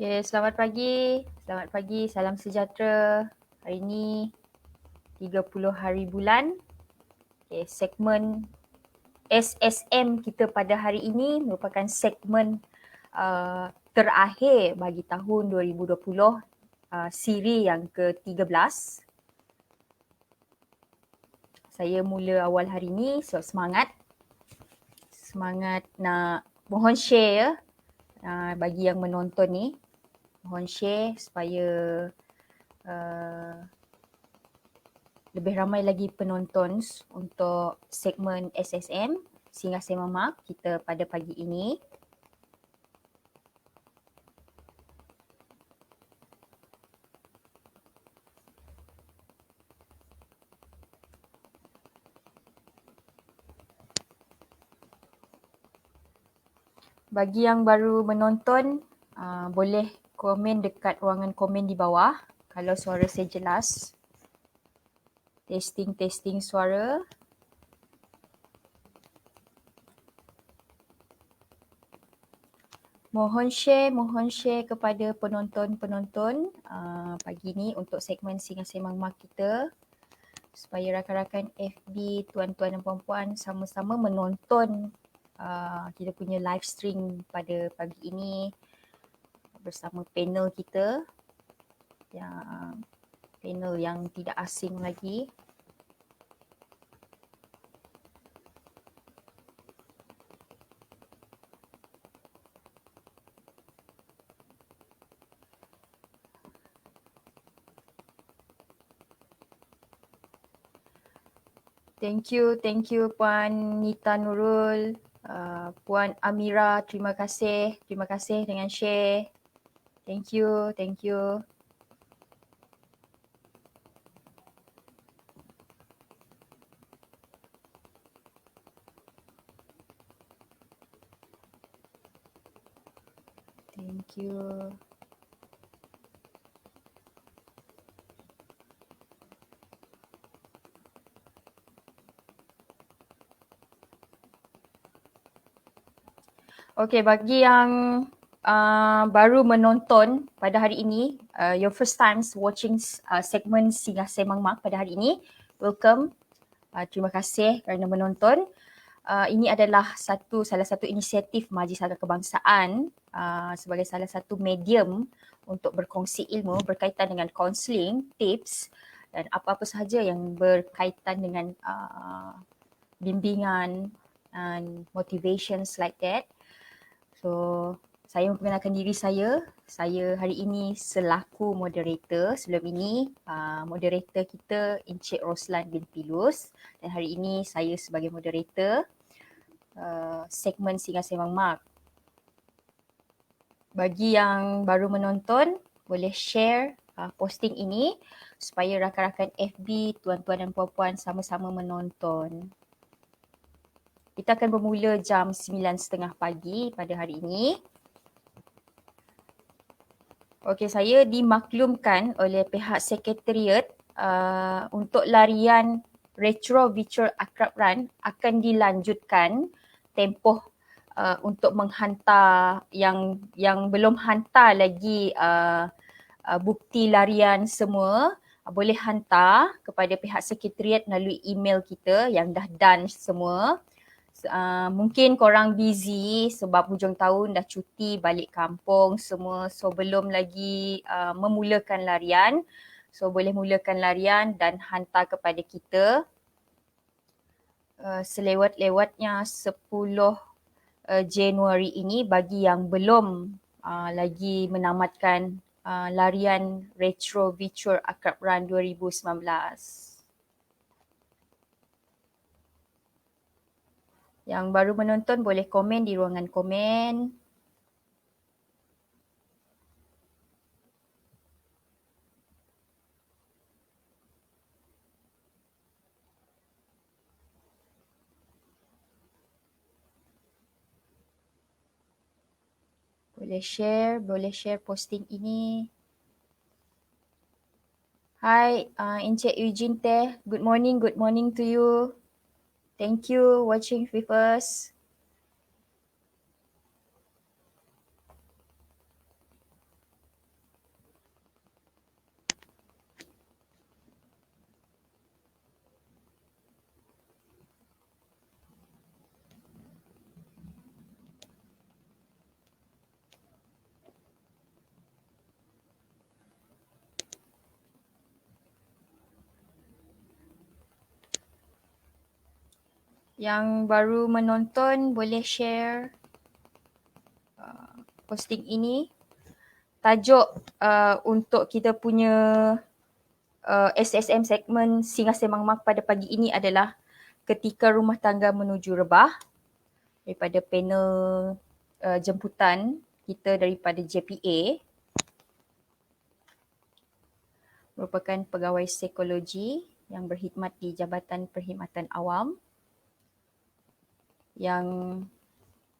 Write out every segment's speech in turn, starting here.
Okay, selamat pagi. Selamat pagi, salam sejahtera. Hari ini 30 hari bulan. Okay, segmen SSM kita pada hari ini merupakan segmen terakhir bagi tahun 2020, siri yang ke-13. Saya mula awal hari ini, so semangat nak mohon share ya, bagi yang menonton ni. Mohon share supaya lebih ramai lagi penonton untuk segmen SSM Singgah Sema Mak kita pada pagi ini. Bagi yang baru menonton, boleh komen dekat ruangan komen di bawah kalau suara saya jelas. Testing suara. Mohon share kepada penonton-penonton pagi ni untuk segmen Singgah Sema Mak kita, supaya rakan-rakan FB, tuan-tuan dan puan-puan sama-sama menonton kita punya live stream pada pagi ini bersama panel kita, panel yang tidak asing lagi. Thank you Puan Nita Nurul, Puan Amira, terima kasih dengan share. Thank you. Thank you. Okay, bagi yang baru menonton pada hari ini, your first time watching segmen Singgah Sema Mak pada hari ini, welcome. Terima kasih kerana menonton. Ini adalah salah satu inisiatif Majlis Harga Kebangsaan sebagai salah satu medium untuk berkongsi ilmu berkaitan dengan kaunseling, tips dan apa-apa sahaja yang berkaitan dengan bimbingan and motivations like that. So, saya memperkenalkan diri saya. Saya hari ini selaku moderator. Sebelum ini, moderator kita Encik Roslan bin Pilus. Dan hari ini saya sebagai moderator segmen Singgah Sema Mak. Bagi yang baru menonton, boleh share posting ini supaya rakan-rakan FB, tuan-tuan dan puan-puan sama-sama menonton. Kita akan bermula jam 9.30 pagi pada hari ini. Okey, saya dimaklumkan oleh pihak sekretariat untuk larian Retro Virtual Akrab Run akan dilanjutkan tempoh untuk menghantar yang belum hantar lagi bukti larian semua, boleh hantar kepada pihak sekretariat melalui email kita yang dah done semua. Mungkin korang busy sebab hujung tahun dah cuti balik kampung semua, so belum lagi memulakan larian. So boleh mulakan larian dan hantar kepada kita selewat-lewatnya 10 Januari ini bagi yang belum lagi menamatkan larian Retro Virtual Akrab Run 2019. Yang baru menonton boleh komen di ruangan komen. Boleh share posting ini. Hai Encik Eugene Teh, good morning to you. Thank you watching with us. Yang baru menonton boleh share posting ini. Tajuk untuk kita punya SSM segmen Singgah Sembang Mak pada pagi ini adalah Ketika Rumah Tangga Menuju Rebah, daripada panel jemputan kita daripada JPA, merupakan pegawai psikologi yang berkhidmat di Jabatan Perkhidmatan Awam, yang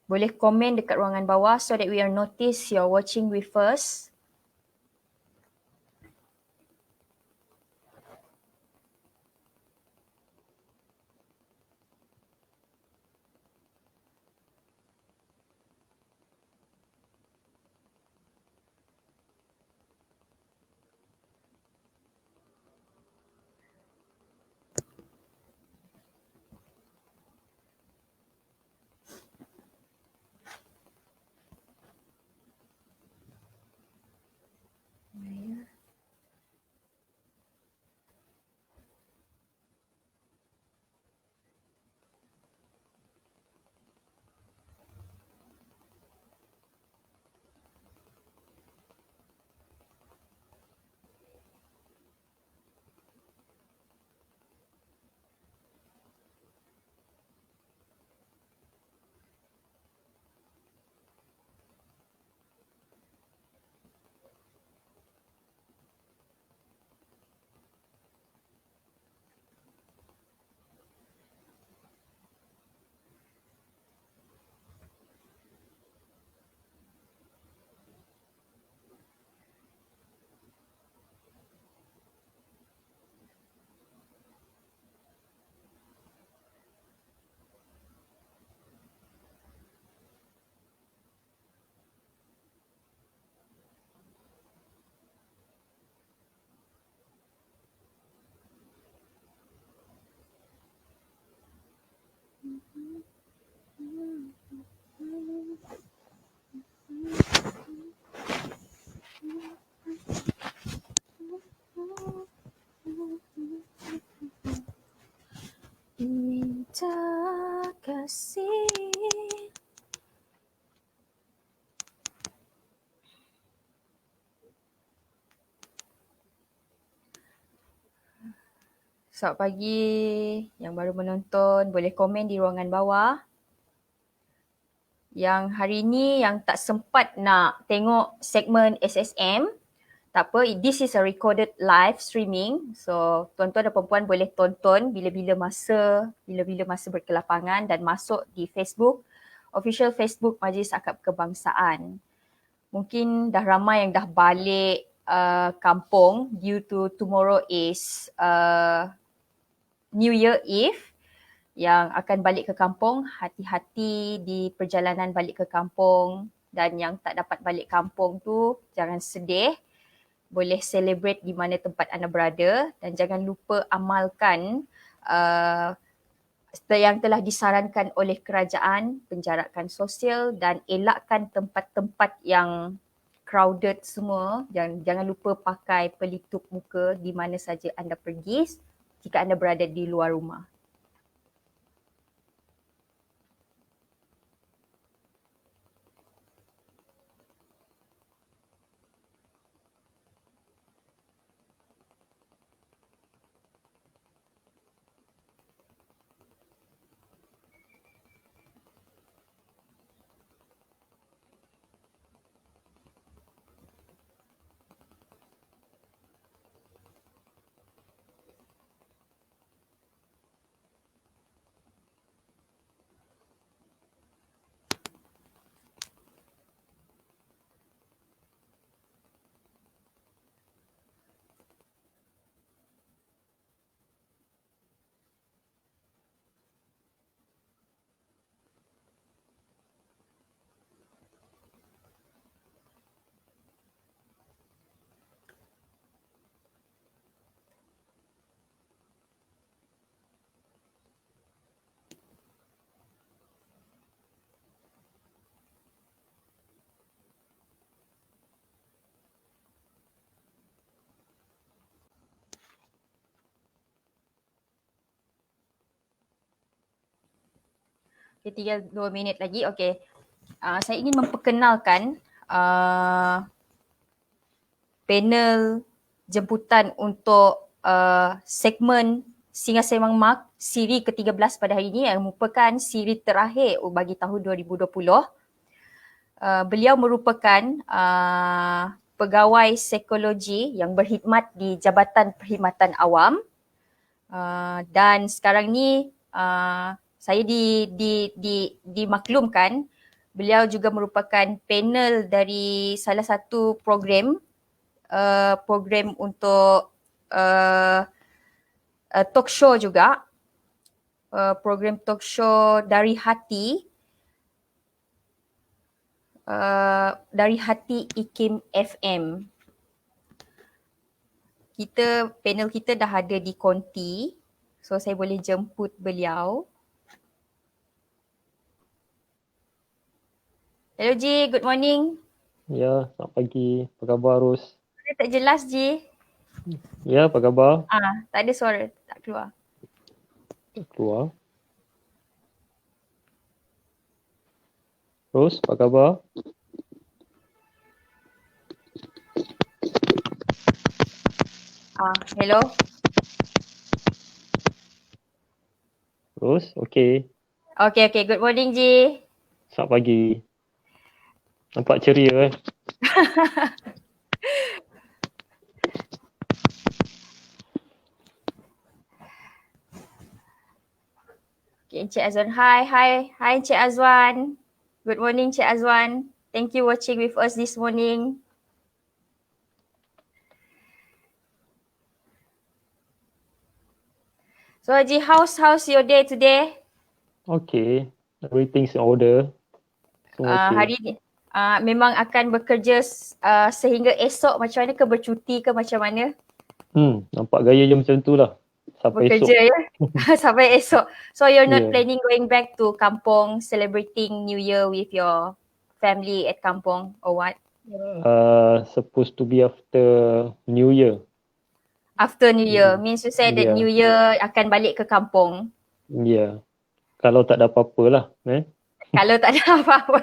boleh komen dekat ruangan bawah so that we are notice you're watching with us. Minta kasih. Selamat pagi yang baru menonton, boleh komen di ruangan bawah. Yang hari ni yang tak sempat nak tengok segmen SSM, tak apa, this is a recorded live streaming. So, tuan-tuan dan perempuan boleh tonton bila-bila masa berkelapangan dan masuk di Facebook, official Facebook Majlis Akad Kebangsaan. Mungkin dah ramai yang dah balik kampung due to tomorrow is New Year Eve. Yang akan balik ke kampung, hati-hati di perjalanan balik ke kampung, dan yang tak dapat balik kampung tu jangan sedih. Boleh celebrate di mana tempat anda berada, dan jangan lupa amalkan yang telah disarankan oleh kerajaan, penjarakan sosial dan elakkan tempat-tempat yang crowded semua. Jangan lupa pakai pelitup muka di mana saja anda pergi jika anda berada di luar rumah. Okay, tinggal 2 minit lagi. Okay. Saya ingin memperkenalkan panel jemputan untuk segmen Singa Semang Mak siri ke-13 pada hari ini yang merupakan siri terakhir bagi tahun 2020. Beliau merupakan pegawai psikologi yang berkhidmat di Jabatan Perkhidmatan Awam dan sekarang ni saya dimaklumkan beliau juga merupakan panel dari salah satu program untuk talk show juga, program talk show dari hati IKIM FM. Panel kita dah ada di Konti, so saya boleh jemput beliau. Hello Ji, good morning. Ya, selamat pagi. Apa khabar, Ros? Tak jelas Ji. Ya, apa khabar? Tak ada suara, tak keluar. Tak keluar. Ros, apa khabar? Hello. Ros, okey. Okay, good morning Ji. Selamat pagi. Nampak ceria Okay, Encik Azwan. Hi Encik Azwan. Good morning Encik Azwan. Thank you watching with us this morning. So Haji, how's your day today? Okey. Everything's in order. Semua okey. Hari ni memang akan bekerja sehingga esok macam mana ke, bercuti ke macam mana? Nampak gaya je macam tu lah. Sampai bekerja esok. Ya? Sampai esok. So you're not Yeah. planning going back to kampung celebrating New Year with your family at kampung or what? Supposed to be after New Year. After New Year, means you said that Yeah. New Year akan balik ke kampung. Yeah. Kalau tak ada apa-apa lah. Kalau tak ada apa-apa.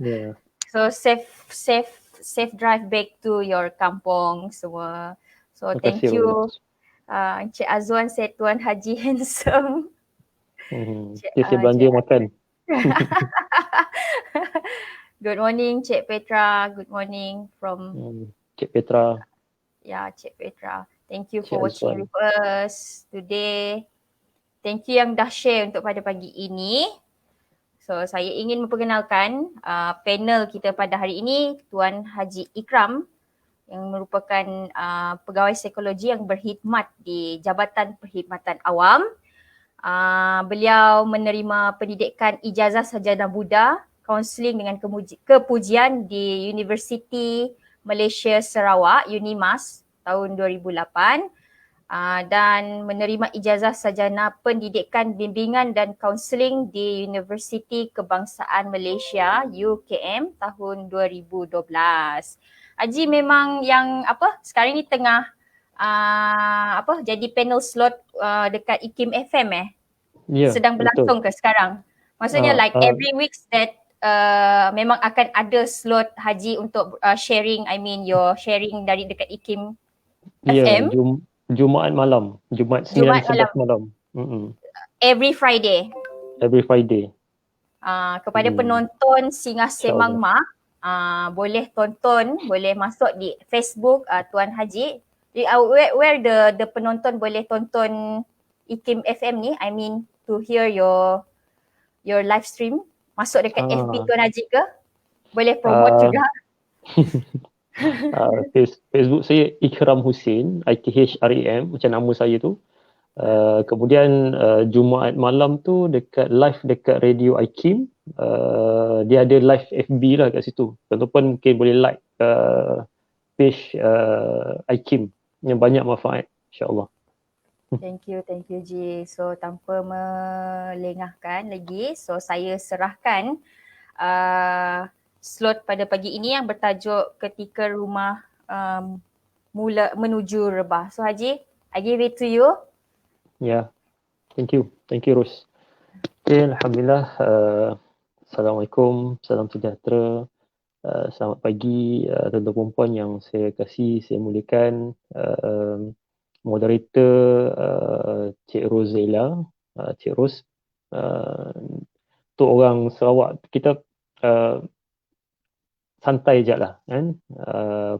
Yeah. So safe drive back to your kampung semua. So Terima thank kasih, you. Ros. Encik Azwan said Tuan Haji handsome. Dia saya belanja makan. Good morning Cik Petra. Good morning from Cik Petra. Cik Petra. Thank you Cik for watching Azwan with us today. Thank you yang dah share untuk pada pagi ini. So saya ingin memperkenalkan panel kita pada hari ini, Tuan Haji Ikram yang merupakan pegawai psikologi yang berkhidmat di Jabatan Perkhidmatan Awam. Beliau menerima pendidikan ijazah sarjana Buddha, kaunseling dengan kepujian di Universiti Malaysia Sarawak, UNIMAS tahun 2008 dan menerima ijazah sarjana pendidikan bimbingan dan kaunseling di Universiti Kebangsaan Malaysia, UKM tahun 2012. Haji memang yang sekarang ni tengah jadi panel slot dekat IKIM FM Yeah, sedang berlangsung betul. ke sekarang? Maksudnya every week that memang akan ada slot Haji untuk sharing, your sharing dari dekat IKIM FM. Jumaat malam. Jumaat 9-11 malam. Every Friday. Every Friday. Kepada penonton Singa Semang Mak, boleh tonton, boleh masuk di Facebook Tuan Haji. Where the penonton boleh tonton IKIM FM ni, to hear your live stream, masuk dekat FB Tuan Haji ke? Boleh promote juga. Facebook saya Ikram Hussein, IKHRAM, macam nama saya tu. Kemudian Jumaat malam tu live dekat Radio IKIM. Dia ada live FB lah kat situ. Tuan-tuan mungkin boleh like page IKIM yang banyak manfaat, insyaAllah. Thank you Ji. So tanpa melengahkan lagi, so saya serahkan slot pada pagi ini yang bertajuk Ketika Rumah Mula Menuju Rebah. So Haji, I give it to you. Yeah, thank you Ros. Okay, Alhamdulillah. Assalamualaikum, salam sejahtera. Selamat pagi tuan-tuan perempuan yang saya kasih, saya muliakan. Moderator Cik Rozela, Cik Ros. Untuk orang Sarawak, kita uh, santai je lah kan.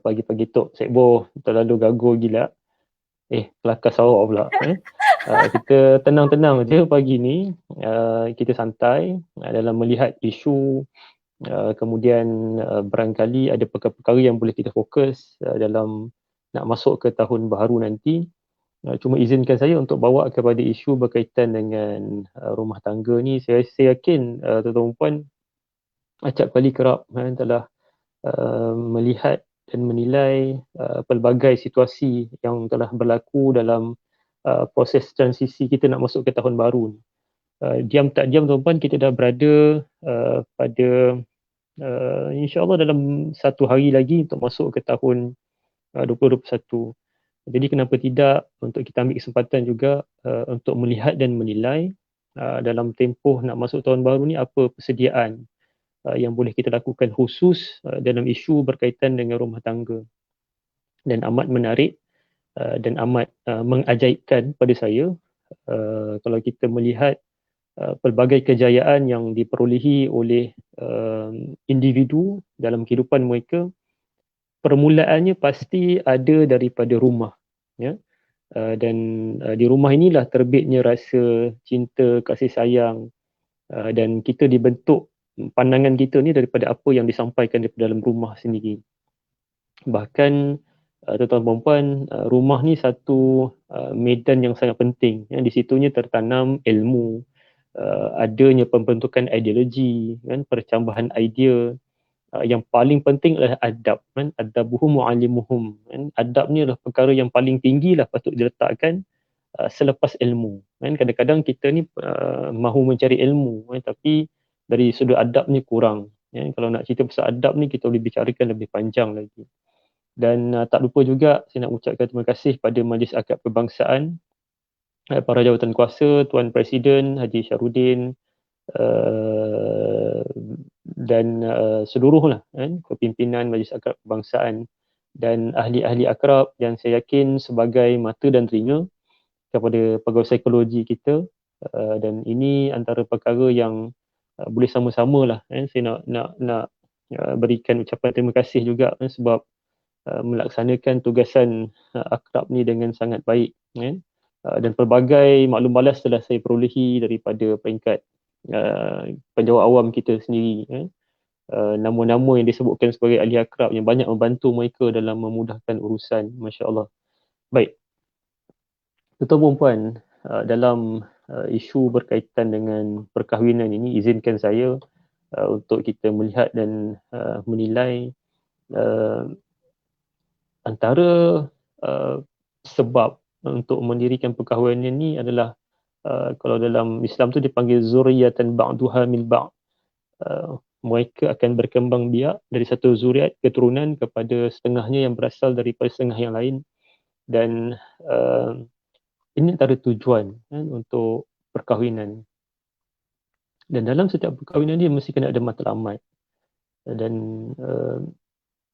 Pagi-pagi tok sekbo terlalu gago gila. Kelakar Sarawak pula. Kita tenang-tenang je pagi ni. Kita santai dalam melihat isu. Kemudian barangkali ada perkara-perkara yang boleh kita fokus dalam nak masuk ke tahun baru nanti. Cuma izinkan saya untuk bawa kepada isu berkaitan dengan rumah tangga ni. Saya yakin tuan-tuan puan acap kali kerap telah melihat dan menilai pelbagai situasi yang telah berlaku dalam proses transisi kita nak masuk ke tahun baru ni. Diam tak diam tuan-tuan, kita dah berada pada insyaAllah dalam satu hari lagi untuk masuk ke tahun 2021. Jadi kenapa tidak untuk kita ambil kesempatan juga untuk melihat dan menilai dalam tempoh nak masuk tahun baru ni apa persediaan yang boleh kita lakukan khusus dalam isu berkaitan dengan rumah tangga. Dan amat menarik dan amat mengajaibkan pada saya kalau kita melihat pelbagai kejayaan yang diperolehi oleh individu dalam kehidupan mereka, permulaannya pasti ada daripada rumah, ya. Dan di rumah inilah terbitnya rasa cinta, kasih sayang, dan kita dibentuk pandangan kita ni daripada apa yang disampaikan daripada dalam rumah sendiri. Bahkan tuan-tuan perempuan, rumah ni satu medan yang sangat penting, ya. Di situnya tertanam ilmu, adanya pembentukan ideologi, kan, percambahan idea. Yang paling penting adalah adab, kan, adabuhum muallimuhum, kan. Adab ni adalah perkara yang paling tinggi lah patut diletakkan selepas ilmu, kan. Kadang-kadang kita ni mahu mencari ilmu, kan, tapi dari sudut adab ni kurang, ya. Kalau nak cerita pasal adab ni kita boleh bicarakan lebih panjang lagi. Dan tak lupa juga saya nak ucapkan terima kasih pada Majlis Akad Perbangsaan, para jawatan kuasa, Tuan Presiden Haji Syarudin, dan seluruhlah, kan, kepimpinan Majlis Akrab Kebangsaan dan ahli-ahli akrab yang saya yakin sebagai mata dan telinga kepada pegawai psikologi kita, dan ini antara perkara yang boleh sama-sama lah, kan, saya nak berikan ucapan terima kasih juga, kan, sebab melaksanakan tugasan akrab ni dengan sangat baik, kan. Dan pelbagai maklum balas telah saya perolehi daripada peringkat penjawat awam kita sendiri, kan. Nama-nama yang disebutkan sebagai ahli akrab yang banyak membantu mereka dalam memudahkan urusan, masya-Allah. Baik. Tuan-tuan puan, dalam isu berkaitan dengan perkahwinan ini, izinkan saya untuk kita melihat dan menilai antara sebab untuk mendirikan perkahwinan ini adalah kalau dalam Islam tu dipanggil zuriyatan ba'duha min ba'd. Mereka akan berkembang biak dari satu zuriat keturunan kepada setengahnya yang berasal daripada setengah yang lain. Dan ini antara tujuan, kan, untuk perkahwinan. Dan dalam setiap perkahwinan dia mesti kena ada matlamat. Dan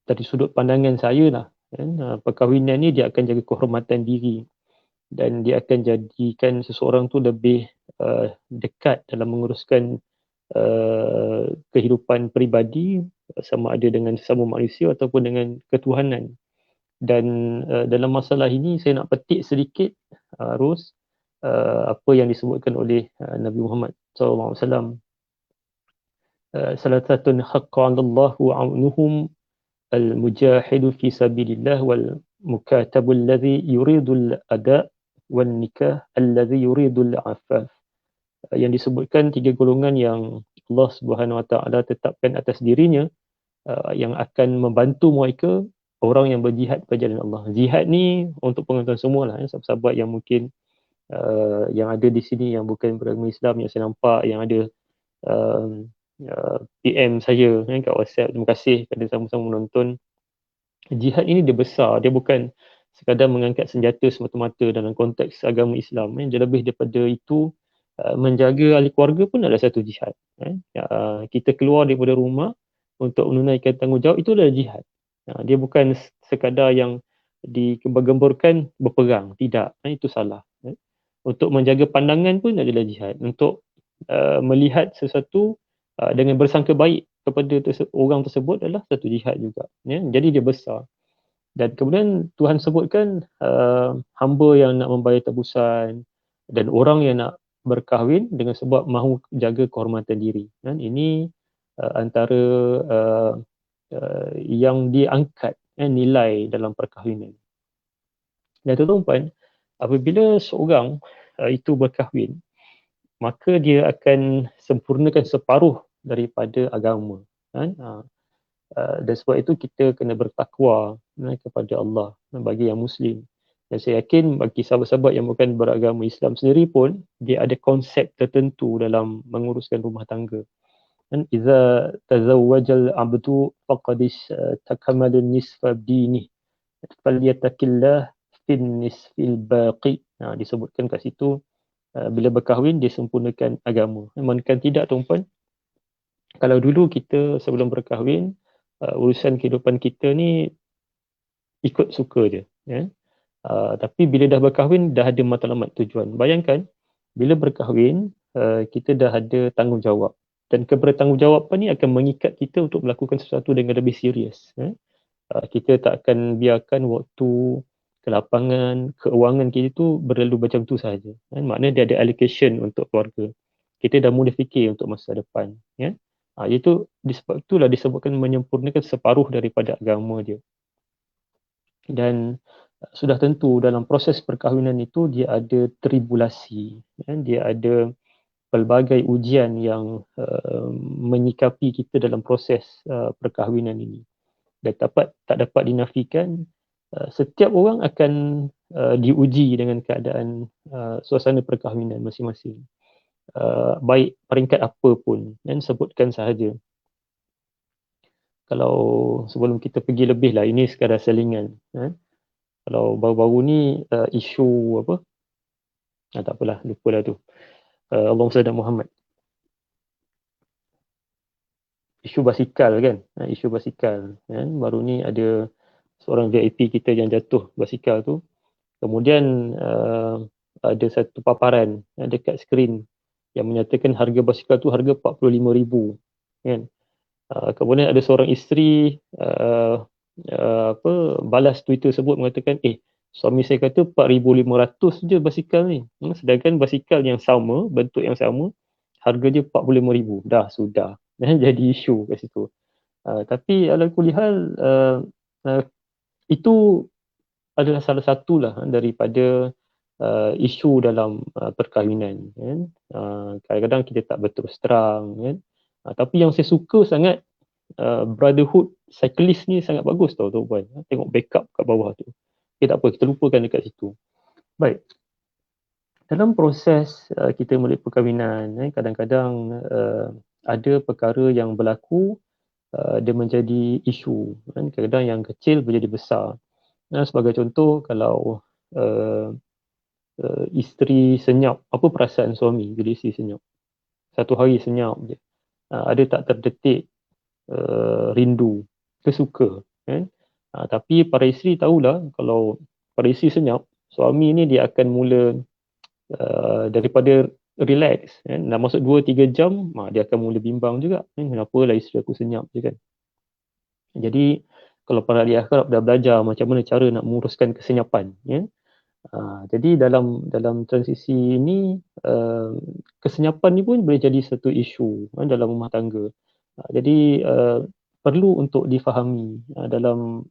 dari sudut pandangan saya lah, kan, perkahwinan ni dia akan jaga kehormatan diri dan dia akan jadikan seseorang tu lebih dekat dalam menguruskan kehidupan peribadi, sama ada dengan sesama manusia ataupun dengan ketuhanan. Dan dalam masalah ini saya nak petik sedikit Ros, apa yang disebutkan oleh Nabi Muhammad SAW. Salah satu haqqa 'ala Allah wa 'aunuhum al-mujahidu fi sabilillah wal mukatabu alladhi yuridu al-ada' wan nikah alladhi yuridu al-'afaf. Yang disebutkan tiga golongan yang Allah Subhanahu Wa Taala tetapkan atas dirinya, yang akan membantu mereka, orang yang berjihad pada jalan Allah. Jihad ni untuk pengetahuan semualah, sahabat-sahabat yang mungkin yang ada di sini yang bukan beragama Islam, yang saya nampak yang ada PM saya, kan, kat WhatsApp. Terima kasih kerana sama-sama menonton. Jihad ini dia besar, dia bukan sekadar mengangkat senjata semata-mata dalam konteks agama Islam, dia lebih daripada itu. menjaga ahli keluarga pun adalah satu jihad. Kita keluar daripada rumah untuk menunaikan tanggungjawab, itu adalah jihad. Dia bukan sekadar yang digembar-gemburkan berperang, tidak. Itu salah. Untuk menjaga pandangan pun adalah jihad. Untuk melihat sesuatu dengan bersangka baik kepada orang tersebut adalah satu jihad juga. Jadi dia besar. Dan kemudian Tuhan sebutkan hamba yang nak membayar tebusan dan orang yang nak berkahwin dengan sebab mahu jaga kehormatan diri. Dan ini antara yang diangkat nilai dalam perkahwinan. Dan tuan-tuan, apabila seorang itu berkahwin, maka dia akan sempurnakan separuh daripada agama. Kan? Dan sebab itu kita kena bertakwa kepada Allah bagi yang Muslim. Dan saya yakin bagi sahabat-sahabat yang bukan beragama Islam sendiri pun, dia ada konsep tertentu dalam menguruskan rumah tangga. Dan iza tazawwajal abdu faqad takamalu nisfa dini falyatakillah fin nisfil baqi. Disebutkan kat situ bila berkahwin dia sempurnakan agama. Melainkan tidak tuan-puan, kalau dulu kita sebelum berkahwin urusan kehidupan kita ni ikut suka je, ya. Tapi bila dah berkahwin dah ada matlamat tujuan. Bayangkan bila berkahwin kita dah ada tanggungjawab, dan kebertanggungjawab ni akan mengikat kita untuk melakukan sesuatu dengan lebih serius, ya. Kita tak akan biarkan waktu, kelapangan, keuangan kita tu berlalu macam tu sahaja. Maknanya dia ada allocation untuk keluarga. Kita dah mula fikir untuk masa depan, ya. Itu disebab itulah disebutkan menyempurnakan separuh daripada agama dia. Dan sudah tentu dalam proses perkahwinan itu dia ada tribulasi, ya. Dia ada pelbagai ujian yang menyikapi kita dalam proses perkahwinan ini. Dan tak dapat dinafikan, setiap orang akan diuji dengan keadaan suasana perkahwinan masing-masing. Baik peringkat apa pun, dan sebutkan sahaja. Kalau sebelum kita pergi lebih lah, ini sekadar selingan. Kalau baru-baru ni isu apa? Tak apalah, lupa dah tu. Allahumma salli ala Muhammad. Isu basikal kan? Isu basikal. Baru ni ada seorang VIP kita yang jatuh basikal tu. Kemudian ada satu paparan dekat skrin yang menyatakan harga basikal tu harga 45,000, kan. Kemudian ada seorang isteri balas Twitter tersebut mengatakan, suami saya kata 4,500 je basikal ni. Sedangkan basikal yang sama, bentuk yang sama, harga dia 45,000. Dah sudah. Jadi isu kat situ. Tapi ala kulihal itu adalah salah satulah daripada isu dalam perkahwinan, kan. Kadang-kadang kita tak berterus terang, kan. Tapi yang saya suka sangat, brotherhood cyclist ni sangat bagus tau tuan-puan. Tengok backup kat bawah tu. Tak apa, kita lupakan dekat situ. Baik. Dalam proses kita melalui perkahwinan, kadang-kadang ada perkara yang berlaku, dia menjadi isu, kan. Kadang-kadang yang kecil menjadi besar. Sebagai contoh, kalau isteri senyap, apa perasaan suami bila isteri senyap? Satu hari senyap je, ada tak terdetik rindu, kesuka, kan? Tapi para isteri tahulah kalau para isteri senyap, suami ni dia akan mula daripada relax, kan? Dah masuk 2-3 jam, dia akan mula bimbang juga, kan? Kenapa lah isteri aku senyap je, kan? Jadi kalau para ahli akhlak dah belajar macam mana cara nak menguruskan kesenyapan, ya. Jadi dalam transisi ini kesenyapan ni pun boleh jadi satu isu dalam rumah tangga. Jadi perlu untuk difahami dalam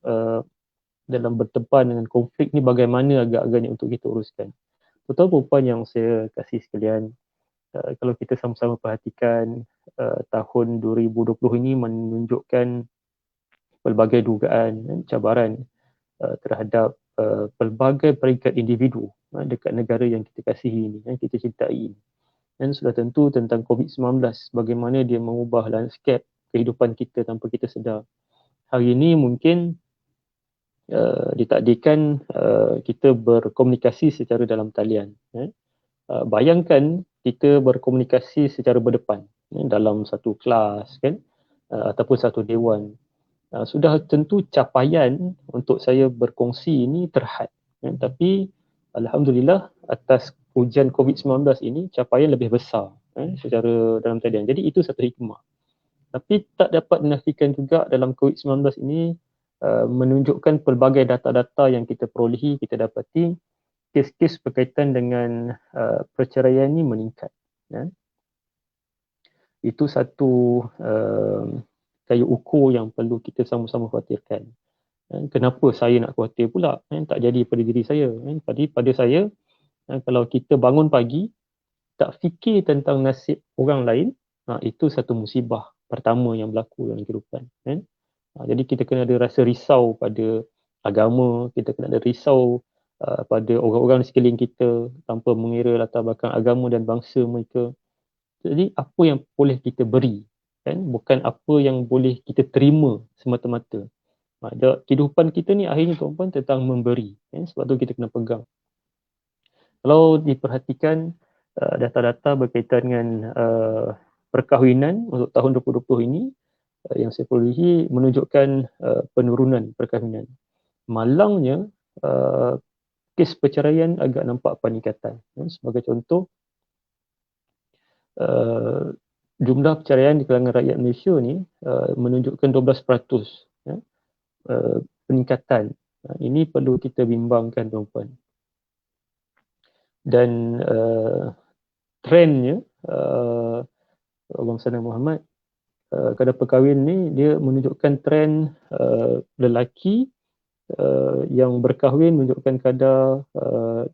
berdepan dengan konflik ni bagaimana agak-agaknya untuk kita uruskan. Betul perempuan yang saya kasih sekalian, kalau kita sama-sama perhatikan, tahun 2020 ini menunjukkan pelbagai dugaan cabaran terhadap pelbagai peringkat individu dekat negara yang kita kasihi ini, yang kita cintai ini. Dan sudah tentu tentang COVID-19, bagaimana dia mengubah landscape kehidupan kita tanpa kita sedar. Hari ini mungkin ditakdirkan kita berkomunikasi secara dalam talian. Bayangkan kita berkomunikasi secara berdepan dalam satu kelas kan, ataupun satu dewan. Sudah tentu capaian untuk saya berkongsi ini terhad. Tapi alhamdulillah atas ujian COVID-19 ini capaian lebih besar secara dalam talian. Jadi itu satu hikmah. Tapi tak dapat dinafikan juga dalam COVID-19 ini menunjukkan pelbagai data-data yang kita perolehi, kita dapati kes-kes berkaitan dengan perceraian ini meningkat. Ya. Itu satu kayu ukur yang perlu kita sama-sama khawatirkan. Kenapa saya nak khawatir pula? Tak jadi pada diri saya. Pada saya, kalau kita bangun pagi, tak fikir tentang nasib orang lain, itu satu musibah pertama yang berlaku dalam kehidupan. Jadi kita kena ada rasa risau pada agama, kita kena ada risau pada orang-orang di sekeliling kita tanpa mengira latar belakang agama dan bangsa mereka. Jadi apa yang boleh kita beri, bukan apa yang boleh kita terima semata-mata. Kehidupan kita ni akhirnya tuan-tuan tentang memberi, sebab tu kita kena pegang. Kalau diperhatikan data-data berkaitan dengan perkahwinan untuk tahun 2020 ini, yang saya perolehi menunjukkan penurunan perkahwinan. Malangnya kes perceraian agak nampak peningkatan. Sebagai contoh, jumlah perceraian di kalangan rakyat Malaysia ni menunjukkan 12% peningkatan. Ini perlu kita bimbangkan tuan-tuan. Dan trendnya Abang Sana Muhammad, kadar perkahwin ni dia menunjukkan trend lelaki yang berkahwin menunjukkan kadar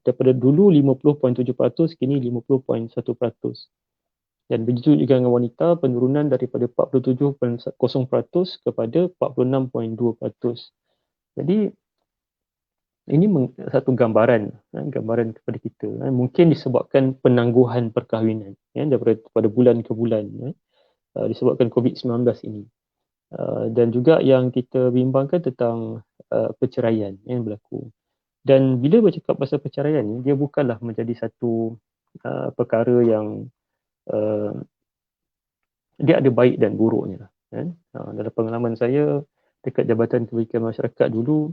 daripada dulu 50.7%, kini 50.1%. Dan begitu juga dengan wanita, penurunan daripada 47.0% kepada 46.2%. Jadi ini satu gambaran kepada kita. Mungkin disebabkan penangguhan perkahwinan daripada bulan ke bulan disebabkan COVID-19 ini. Dan juga yang kita bimbangkan tentang perceraian yang berlaku. Dan bila bercakap pasal perceraian ni, dia bukanlah menjadi satu perkara yang dia ada baik dan buruknya. Dalam pengalaman saya dekat Jabatan Kebajikan Masyarakat dulu,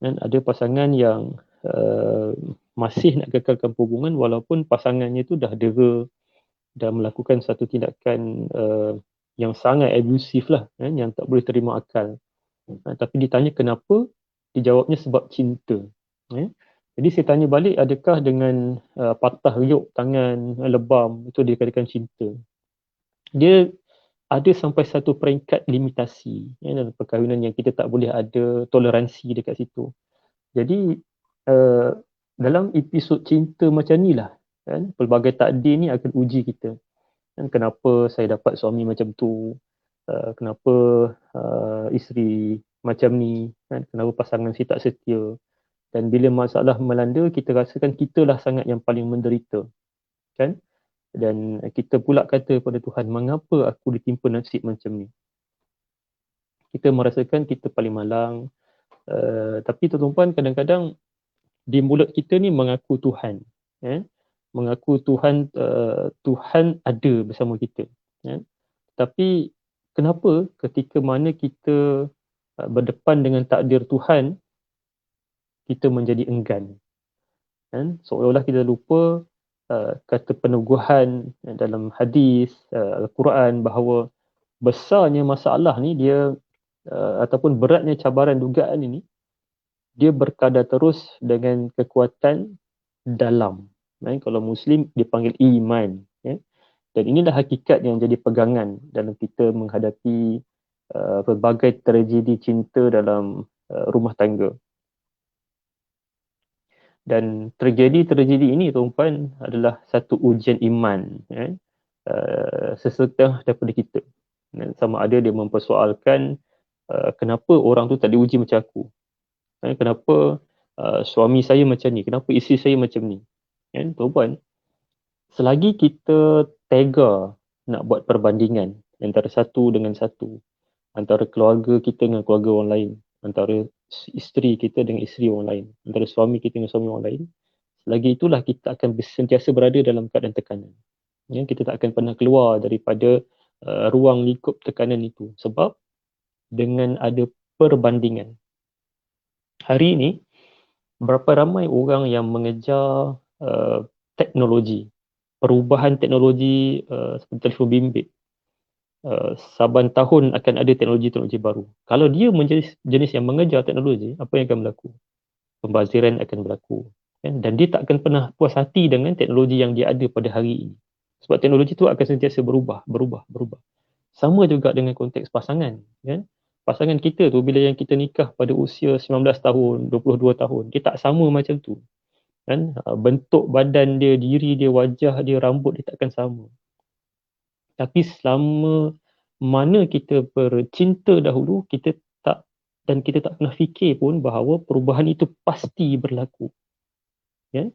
ada pasangan yang masih nak kekalkan hubungan walaupun pasangannya tu dah dera, dah melakukan satu tindakan yang sangat abusif lah, yang tak boleh terima akal. Tapi ditanya kenapa, dijawabnya sebab cinta. Jadi saya tanya balik, adakah dengan patah riuk tangan, lebam, itu dikatakan cinta? Dia ada sampai satu peringkat limitasi dalam perkahwinan yang kita tak boleh ada toleransi dekat situ. Jadi dalam episod cinta macam ni lah, pelbagai takdir ni akan uji kita. Kenapa saya dapat suami macam tu, kenapa isteri macam ni, kenapa pasangan saya tak setia. Dan bila masalah melanda, kita rasakan kitalah sangat yang paling menderita. Kan? Dan kita pula kata kepada Tuhan, mengapa aku ditimpa nasib macam ni? Kita merasakan kita paling malang. Tapi tuan-tuan, kadang-kadang di mulut kita ni mengaku Tuhan. Mengaku Tuhan, Tuhan ada bersama kita. Tapi kenapa ketika mana kita berdepan dengan takdir Tuhan, kita menjadi enggan? Seolah-olah kita lupa kata peneguhan dalam hadis Al-Quran bahawa besarnya masalah ni dia ataupun beratnya cabaran dugaan ini, dia berkadar terus dengan kekuatan dalam. Kalau Muslim dipanggil iman. Dan inilah hakikat yang jadi pegangan dalam kita menghadapi pelbagai tragedi cinta dalam rumah tangga. Dan tragedi-tragedi ini tuan-tuan adalah satu ujian iman sesetengah daripada kita. Sama ada dia mempersoalkan kenapa orang tu tak diuji macam aku, kenapa suami saya macam ni, kenapa isteri saya macam ni. Tuan-tuan, selagi kita tega nak buat perbandingan antara satu dengan satu, antara keluarga kita dengan keluarga orang lain, antara isteri kita dengan isteri orang lain, antara suami kita dengan suami orang lain, selagi itulah kita akan sentiasa berada dalam keadaan tekanan. Ya, kita tak akan pernah keluar daripada ruang lingkup tekanan itu. Sebab dengan ada perbandingan. Hari ini, berapa ramai orang yang mengejar teknologi, perubahan teknologi seperti telefon bimbit. Saban tahun akan ada teknologi-teknologi baru. Kalau dia menjadi jenis yang mengejar teknologi, apa yang akan berlaku? Pembaziran akan berlaku. Kan? Dan dia tak akan pernah puas hati dengan teknologi yang dia ada pada hari ini. Sebab teknologi itu akan sentiasa berubah, berubah, berubah. Sama juga dengan konteks pasangan. Kan? Pasangan kita tu bila yang kita nikah pada usia 19 tahun, 22 tahun, dia tak sama macam tu. Kan? Bentuk badan dia, diri dia, wajah dia, rambut dia takkan sama. Tapi selama mana kita bercinta dahulu, kita tak pernah fikir pun bahawa perubahan itu pasti berlaku. Ya?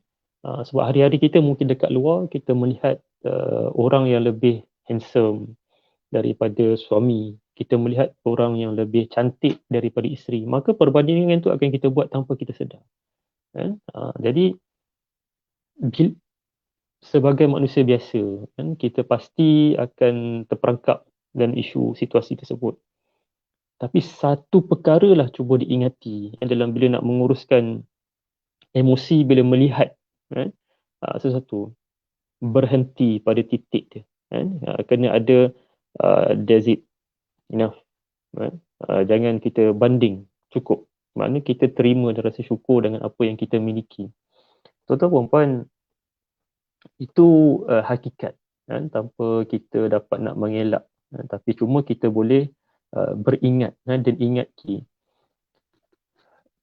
Sebab hari-hari kita mungkin dekat luar, kita melihat orang yang lebih handsome daripada suami. Kita melihat orang yang lebih cantik daripada isteri. Maka perbandingan itu akan kita buat tanpa kita sedar. Kan? Jadi, sebagai manusia biasa, kan, kita pasti akan terperangkap dan isu situasi tersebut. Tapi satu perkara lah cuba diingati dalam bila nak menguruskan emosi bila melihat kan, sesuatu. Berhenti pada titik dia. Kan? Kena ada that's it, enough. Kan? Jangan kita banding, cukup. Maknanya kita terima dan rasa syukur dengan apa yang kita miliki. Tuan-tuan puan, itu hakikat. Kan? Tanpa kita dapat nak mengelak. Tapi cuma kita boleh beringat dan ingat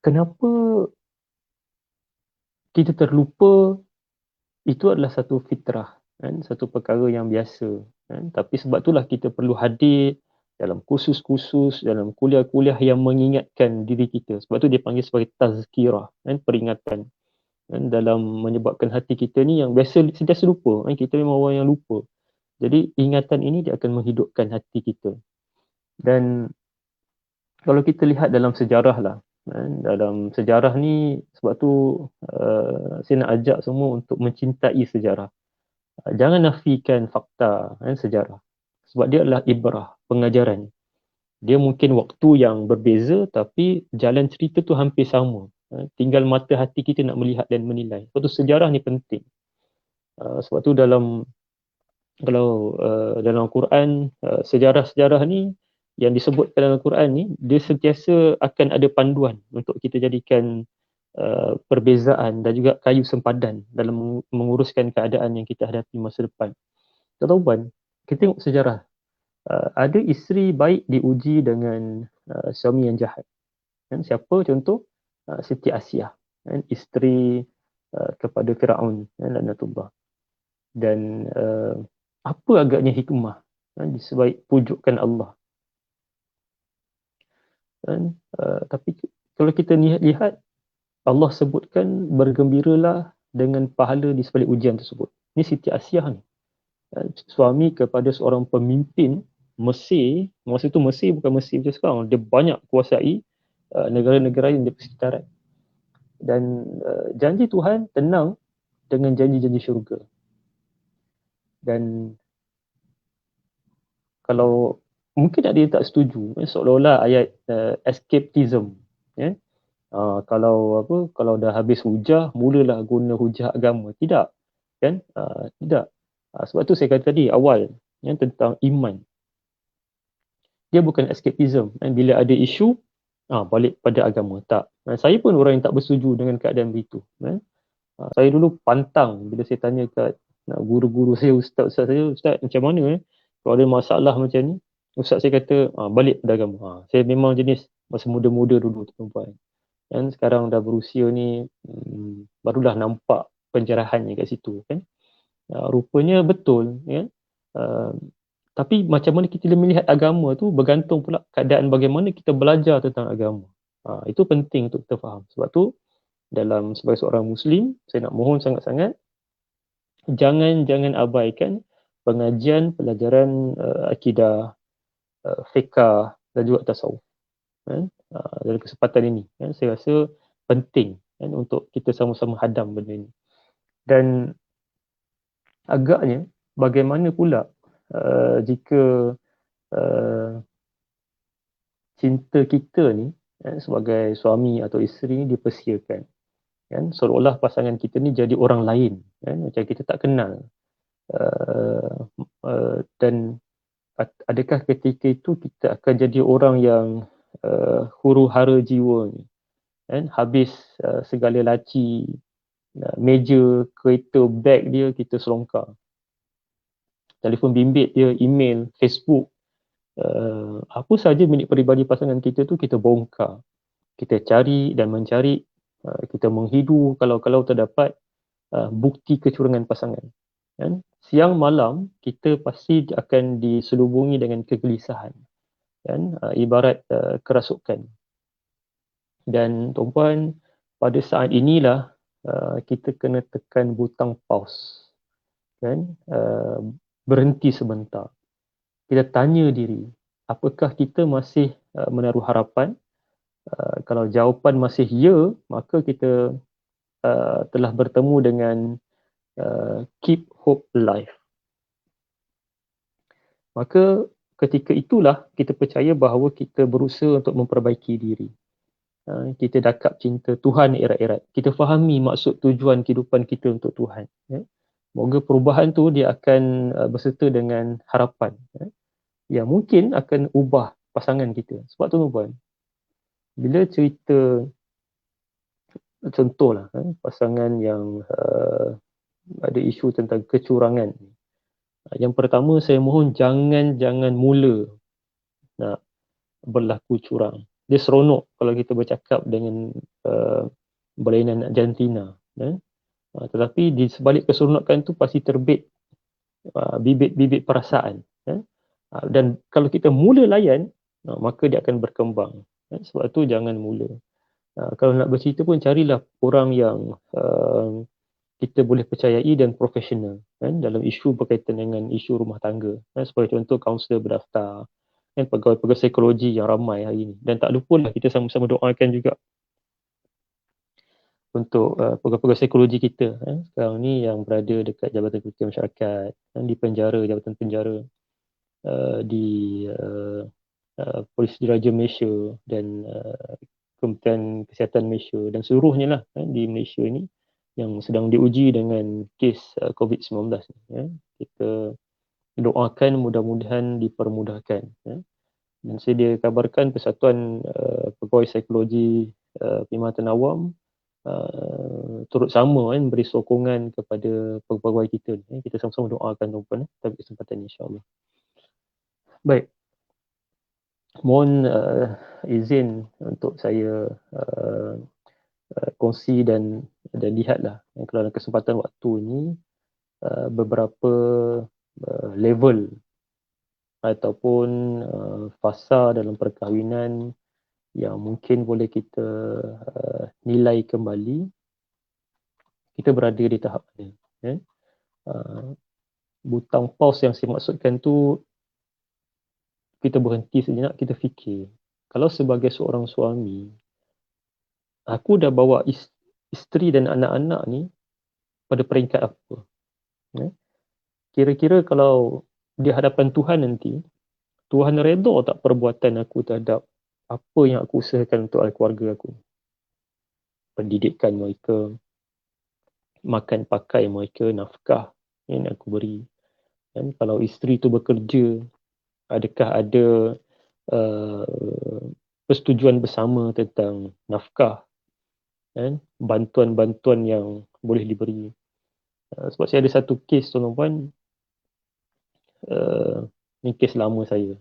kenapa kita terlupa itu adalah satu fitrah, kan? Satu perkara yang biasa. Kan? Tapi sebab itulah kita perlu hadir dalam kursus-kursus, dalam kuliah-kuliah yang mengingatkan diri kita. Sebab tu dia panggil sebagai tazkirah, kan? Peringatan. Kan? Dalam menyebabkan hati kita ni yang biasa sentiasa lupa. Kan? Kita memang orang yang lupa. Jadi ingatan ini dia akan menghidupkan hati kita. Dan kalau kita lihat dalam sejarah lah, kan? Dalam sejarah ni, sebab tu saya nak ajak semua untuk mencintai sejarah. Jangan nafikan fakta sejarah. Sebab dia adalah ibrah, pengajaran. Dia mungkin waktu yang berbeza tapi jalan cerita tu hampir sama. Tinggal mata hati kita nak melihat dan menilai. Sebab tu sejarah ni penting. Sebab tu dalam Quran, sejarah-sejarah ni yang disebutkan dalam Quran ni, dia sentiasa akan ada panduan untuk kita jadikan perbezaan dan juga kayu sempadan dalam menguruskan keadaan yang kita hadapi masa depan. Tuan-tuan, kita tengok sejarah. Ada isteri baik diuji dengan suami yang jahat. Kan? Siapa contoh? Siti Asyah, kan? Isteri kepada Firaun, laknatullah. Dan apa agaknya hikmah di sebaik pujukan Allah. Kan? Tapi kalau kita lihat, Allah sebutkan bergembiralah dengan pahala di sebalik ujian tersebut. Ini Siti Asyah ni. Suami kepada seorang pemimpin Mesir, masa itu Mesir bukan Mesir macam sekarang, dia banyak kuasai negara-negara yang di persekitaran. Dan janji Tuhan tenang dengan janji-janji syurga. Dan kalau mungkin ada yang tak setuju, seolah-olah ayat escapism, ya. Kalau dah habis hujah, mulalah guna hujah agama. Tidak, kan? Tidak. Sebab tu saya kata tadi awal, tentang iman. Dia bukan escapism. Bila ada isu, balik pada agama. Tak. Saya pun orang yang tak bersetuju dengan keadaan begitu. Saya dulu pantang bila saya tanya kat guru-guru saya, ustaz-ustaz saya, ustaz macam mana kalau ada masalah macam ni, ustaz saya kata balik pada agama. Saya memang jenis masa muda-muda dulu tuan-tuan. Dan sekarang dah berusia ni, barulah nampak pencerahannya kat situ, kan. Rupanya betul, ya. Tapi macam mana kita melihat agama tu bergantung pula keadaan bagaimana kita belajar tentang agama. Itu penting untuk kita faham. Sebab tu sebagai seorang Muslim, saya nak mohon sangat-sangat jangan abaikan pengajian, pelajaran akidah, fiqh dan juga tasawuf. Dalam kesempatan ini, saya rasa penting untuk kita sama-sama hadam benda ini. Dan agaknya bagaimana pula jika uh, cinta kita ni sebagai suami atau isteri ni dipersiakan, kan, seolah-olah pasangan kita ni jadi orang lain, kan, macam kita tak kenal. Dan adakah ketika itu kita akan jadi orang yang huru-hara jiwa ni, kan, habis segala laci, meja, kereta, beg dia kita selongkar, telefon bimbit dia, email, Facebook, apa saja milik peribadi pasangan kita tu kita bongkar, kita cari dan mencari, kita menghidu kalau terdapat bukti kecurangan pasangan, kan. Siang malam kita pasti akan diselubungi dengan kegelisahan, kan, ibarat kerasukan. Dan tuan-puan, pada saat inilah kita kena tekan butang pause, kan, berhenti sebentar. Kita tanya diri, apakah kita masih menaruh harapan? Kalau jawapan masih ya, maka kita telah bertemu dengan keep hope alive. Maka ketika itulah kita percaya bahawa kita berusaha untuk memperbaiki diri. Kita dakap cinta Tuhan erat-erat. Kita fahami maksud tujuan kehidupan kita untuk Tuhan. Moga perubahan tu dia akan berserta dengan harapan, yang mungkin akan ubah pasangan kita. Sebab tu tuan-puan, bila cerita contohlah pasangan yang ada isu tentang kecurangan, yang pertama saya mohon jangan mula nak berlaku curang. Dia seronok kalau kita bercakap dengan berlainan jantina, tetapi di sebalik keseronokan tu pasti terbit bibit-bibit perasaan, dan kalau kita mula layan, maka dia akan berkembang. Sebab tu jangan mula. Kalau nak bercerita pun carilah orang yang kita boleh percayai dan profesional, dalam isu berkaitan dengan isu rumah tangga. Sebagai contoh, kaunselor berdaftar, pegawai-pegawai psikologi yang ramai hari ini. Dan tak lupa lah kita sama-sama doakan juga untuk pegawai-pegawai psikologi kita sekarang ni yang berada dekat Jabatan Kerugian Masyarakat, di penjara, Jabatan Penjara, di Polis Diraja Malaysia dan Kementerian Kesihatan Malaysia dan seluruhnya lah di Malaysia ni yang sedang diuji dengan kes COVID-19 ni. Kita doakan mudah-mudahan dipermudahkan. Dan saya kabarkan Persatuan Pegawai Psikologi Perkhidmatan Awam turut sama beri sokongan kepada pegawai kita. Kita sama-sama doakan tuan-puan pada kesempatan ini, insya-Allah. Baik. Mohon izin untuk saya kongsi dan lihatlah kalau dalam kesempatan waktu ini beberapa level ataupun fasa dalam perkahwinan yang mungkin boleh kita nilai kembali kita berada di tahap mana. Butang pause yang saya maksudkan tu, kita berhenti sejenak, kita fikir, kalau sebagai seorang suami, aku dah bawa isteri dan anak-anak ni pada peringkat apa? Kira-kira kalau di hadapan Tuhan nanti, Tuhan redha tak perbuatan aku terhadap apa yang aku usahakan untuk keluarga aku? Pendidikan mereka, makan pakai mereka, nafkah yang aku beri. Dan kalau isteri tu bekerja, adakah ada persetujuan bersama tentang nafkah, bantuan-bantuan yang boleh diberi. Sebab saya ada satu kes tuan-tuan, ni kes lama saya,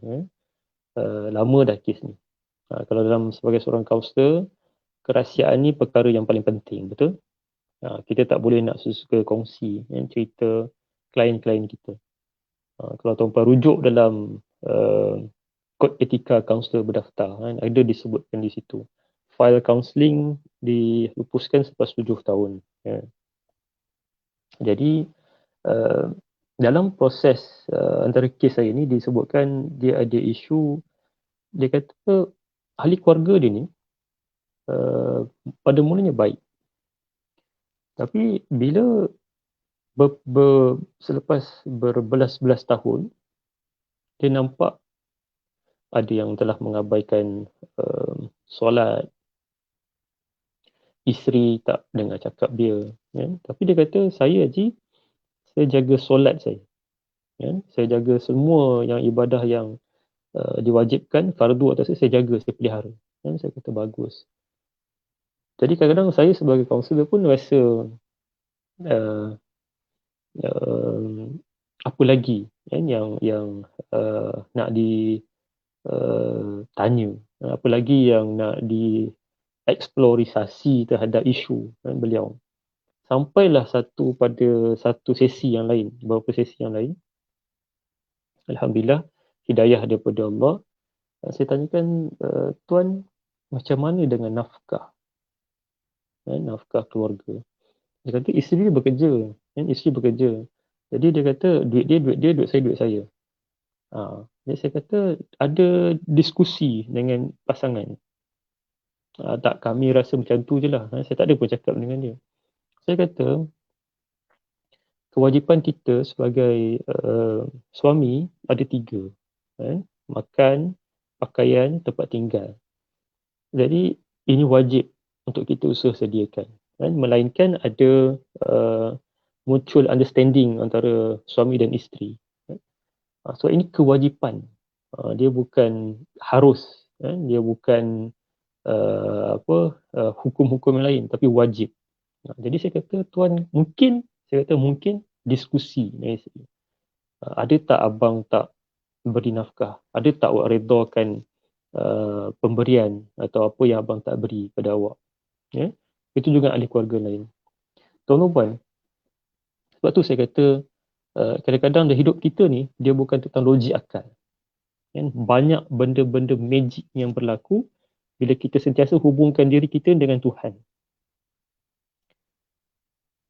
lama dah kes ni. Kalau dalam sebagai seorang kaunselor, kerahsiaan ni perkara yang paling penting, betul? Kita tak boleh nak suka kongsi cerita klien-klien kita. Kalau tuan-tuan rujuk dalam kod etika kaunselor berdaftar, ada disebutkan di situ, file kaunseling dihapuskan selepas 7 tahun. Jadi dalam proses antara kes saya ni disebutkan dia ada isu, dia kata ahli keluarga dia ni pada mulanya baik, tapi bila selepas berbelas-belas tahun, dia nampak ada yang telah mengabaikan solat, isteri tak dengar cakap dia, kan? Tapi dia kata, saya jaga solat saya, kan? Saya jaga semua yang ibadah yang diwajibkan, fardu atas saya jaga, saya pelihara, kan? Saya kata bagus. Jadi kadang-kadang saya sebagai kaunselor pun rasa uh, uh, apa lagi kan yang nak tanya, apa lagi yang nak dieksplorisasi terhadap isu kan, beliau. Sampailah pada satu sesi yang lain, beberapa sesi yang lain, alhamdulillah hidayah daripada Allah. Saya tanyakan, tuan, macam mana dengan nafkah, kan, nafkah keluarga. Dia kata isteri dia bekerja, kan, isteri bekerja. Jadi dia kata duit dia, duit saya. Jadi saya kata ada diskusi dengan pasangan. Tak, kami rasa macam tu je lah. Saya tak ada pun cakap dengan dia. Saya kata kewajipan kita sebagai suami ada 3. Kan? Makan, pakaian, tempat tinggal. Jadi ini wajib untuk kita usaha sediakan. Kan? Melainkan ada mutual understanding antara suami dan isteri. So ini kewajipan. Dia bukan harus. Dia bukan hukum-hukum yang lain, tapi wajib. Jadi saya kata, tuan, mungkin diskusi dengan isteri. Ada tak abang tak beri nafkah? Ada tak awak redakan pemberian atau apa yang abang tak beri pada awak? Ya? Itu juga ahli keluarga lain. Tuan-tuan, sebab tu saya kata kadang-kadang dalam hidup kita ni, dia bukan tentang logik akal. Kan? Banyak benda-benda magic yang berlaku bila kita sentiasa hubungkan diri kita dengan Tuhan.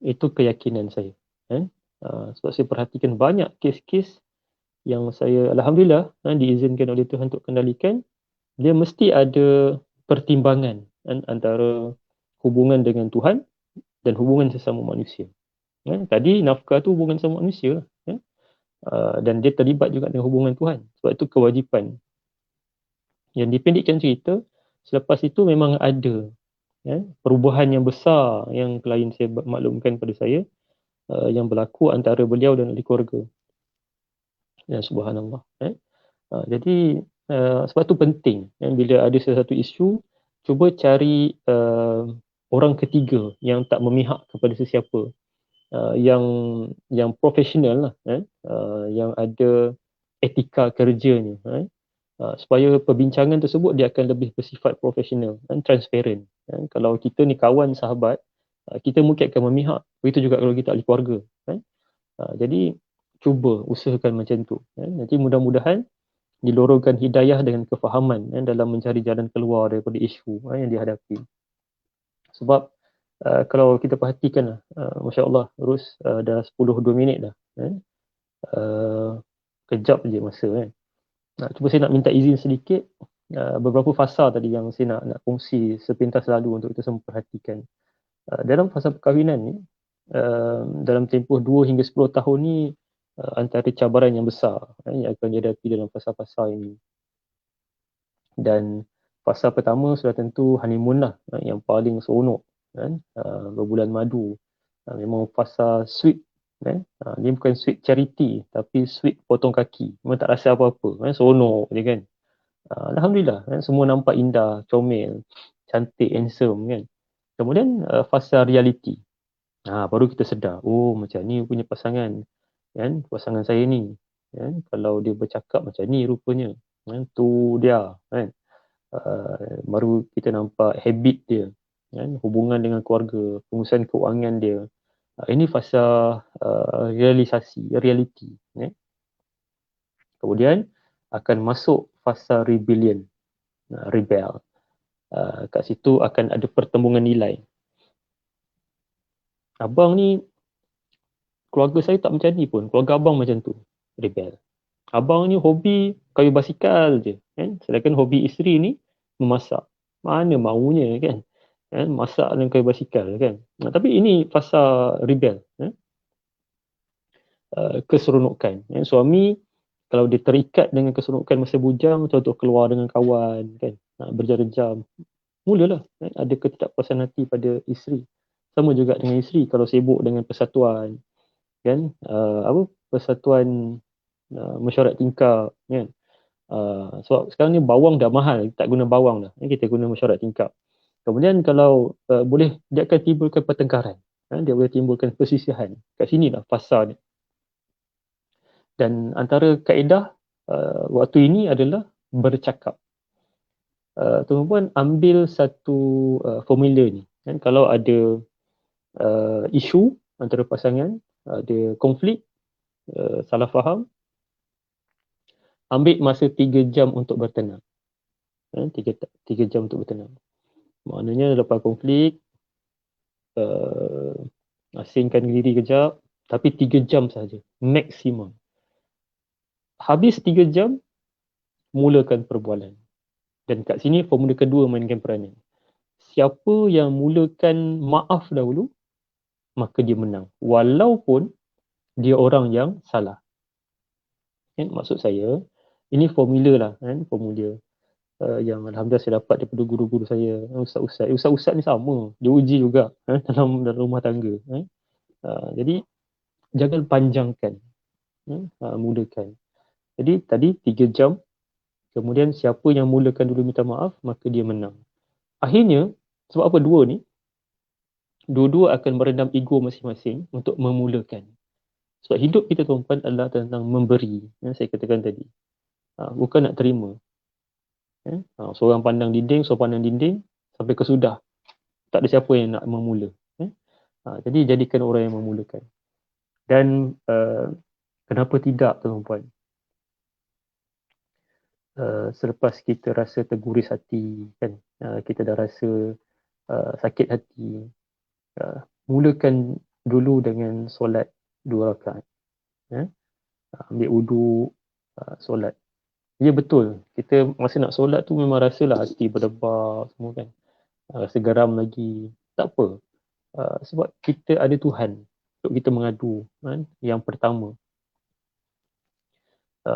Itu keyakinan saya. Kan? Sebab saya perhatikan banyak kes-kes yang saya, alhamdulillah, diizinkan oleh Tuhan untuk kendalikan, dia mesti ada pertimbangan antara hubungan dengan Tuhan dan hubungan sesama manusia. Kan? Tadi nafkah tu hubungan sama manusia. Kan? Dan dia terlibat juga dengan hubungan Tuhan. Sebab itu kewajipan. Yang dipendekkan cerita, selepas itu memang ada perubahan yang besar yang klien saya maklumkan pada saya, yang berlaku antara beliau dan ahli keluarga. Ya, subhanallah. Jadi sebab tu penting bila ada sesuatu isu, cuba cari orang ketiga yang tak memihak kepada sesiapa, yang profesional lah, yang ada etika kerjanya, supaya perbincangan tersebut dia akan lebih bersifat profesional dan transparent. Kalau kita ni kawan, sahabat, kita mungkin akan memihak. Begitu juga kalau kita ahli keluarga. Jadi cuba usahakan macam tu. Nanti mudah-mudahan dilorongkan hidayah dengan kefahaman dalam mencari jalan keluar daripada isu yang dihadapi. Sebab kalau kita perhatikan, Masya Allah, Rus, dah 10-2 minit dah. Kejap je masa kan. Cuba saya nak minta izin sedikit, beberapa fasa tadi yang saya nak kongsi sepintas lalu untuk kita semua perhatikan. Dalam fasa perkahwinan ni, dalam tempoh 2 hingga 10 tahun ni, antara cabaran yang besar yang akan dihadapi dalam fasa-fasa ini. Dan fasa pertama sudah tentu honeymoon lah, yang paling seronok kan, berbulan madu. Memang fasa sweet kan. Dia bukan sweet charity tapi sweet potong kaki. Memang tak rasa apa-apa kan, seronok je kan. Alhamdulillah kan, semua nampak indah, comel, cantik, handsome kan. Kemudian fasa reality. Baru kita sedar, oh macam ni punya pasangan kan, pasangan saya ni kan, kalau dia bercakap macam ni rupanya kan, tu dia kan. Baru kita nampak habit dia kan, hubungan dengan keluarga, pengurusan keuangan dia. Ini fasa reality kan. Kemudian akan masuk fasa rebellion, rebel. Kat situ akan ada pertembungan nilai. Abang ni, keluarga saya tak macam ni pun, keluarga abang macam tu, rebel. Abang ni hobi kayu basikal je kan, sedangkan hobi isteri ni memasak. Mana maunya kan, masak dan kayu basikal kan. Tapi ini fasa rebel. keseronokan. Suami kalau dia terikat dengan keseronokan masa bujang, contoh keluar dengan kawan kan, berjam-jam, mulalah ada ketidakpuasan hati pada isteri. Sama juga dengan isteri kalau sibuk dengan persatuan kan, persatuan mesyuarat tingkap kan. Sebab sekarang ni bawang dah mahal, tak guna bawang dah, kita guna mesyuarat tingkap. Kemudian kalau boleh, dia akan timbulkan pertengkaran, dia boleh timbulkan persisihan. Kat sinilah fasa dia. Dan antara kaedah waktu ini adalah bercakap. Tuan-tuan ambil satu formula ni kan, kalau ada isu antara pasangan, ada konflik, salah faham, ambil masa 3 jam untuk bertenang. 3 jam untuk bertenang. Maknanya lepas konflik, asingkan diri kejap, tapi 3 jam saja, maksimum. Habis 3 jam, mulakan perbualan. Dan kat sini formula kedua mainkan peranan. Siapa yang mulakan maaf dahulu, maka dia menang. Walaupun dia orang yang salah. Maksud saya, ini formula lah kan, formula yang alhamdulillah saya dapat daripada guru-guru saya, ustaz-ustaz. Ustaz-ustaz ni sama, dia uji juga dalam rumah tangga. Jadi jangan panjangkan, mulakan. Jadi tadi 3 jam, kemudian siapa yang mulakan dulu minta maaf, maka dia menang. Akhirnya, sebab apa dua ni? Dua-dua akan merendam ego masing-masing untuk memulakan. Sebab hidup kita tuan-tuan adalah tentang memberi, saya katakan tadi. Bukan nak terima. Seorang pandang dinding, seorang pandang dinding, sampai ke sudah. Tak ada siapa yang nak memula. Jadi jadikan orang yang memulakan. Dan kenapa tidak tuan-tuan? Selepas kita rasa terguris hati, kan, kita dah rasa sakit hati, mulakan dulu dengan solat 2 rakaat. Ambil wuduk, solat. Ya betul, kita masa nak solat tu memang rasalah hati berdebar semua kan, rasa geram lagi. Tak apa, sebab kita ada Tuhan untuk kita mengadu kan, yang pertama.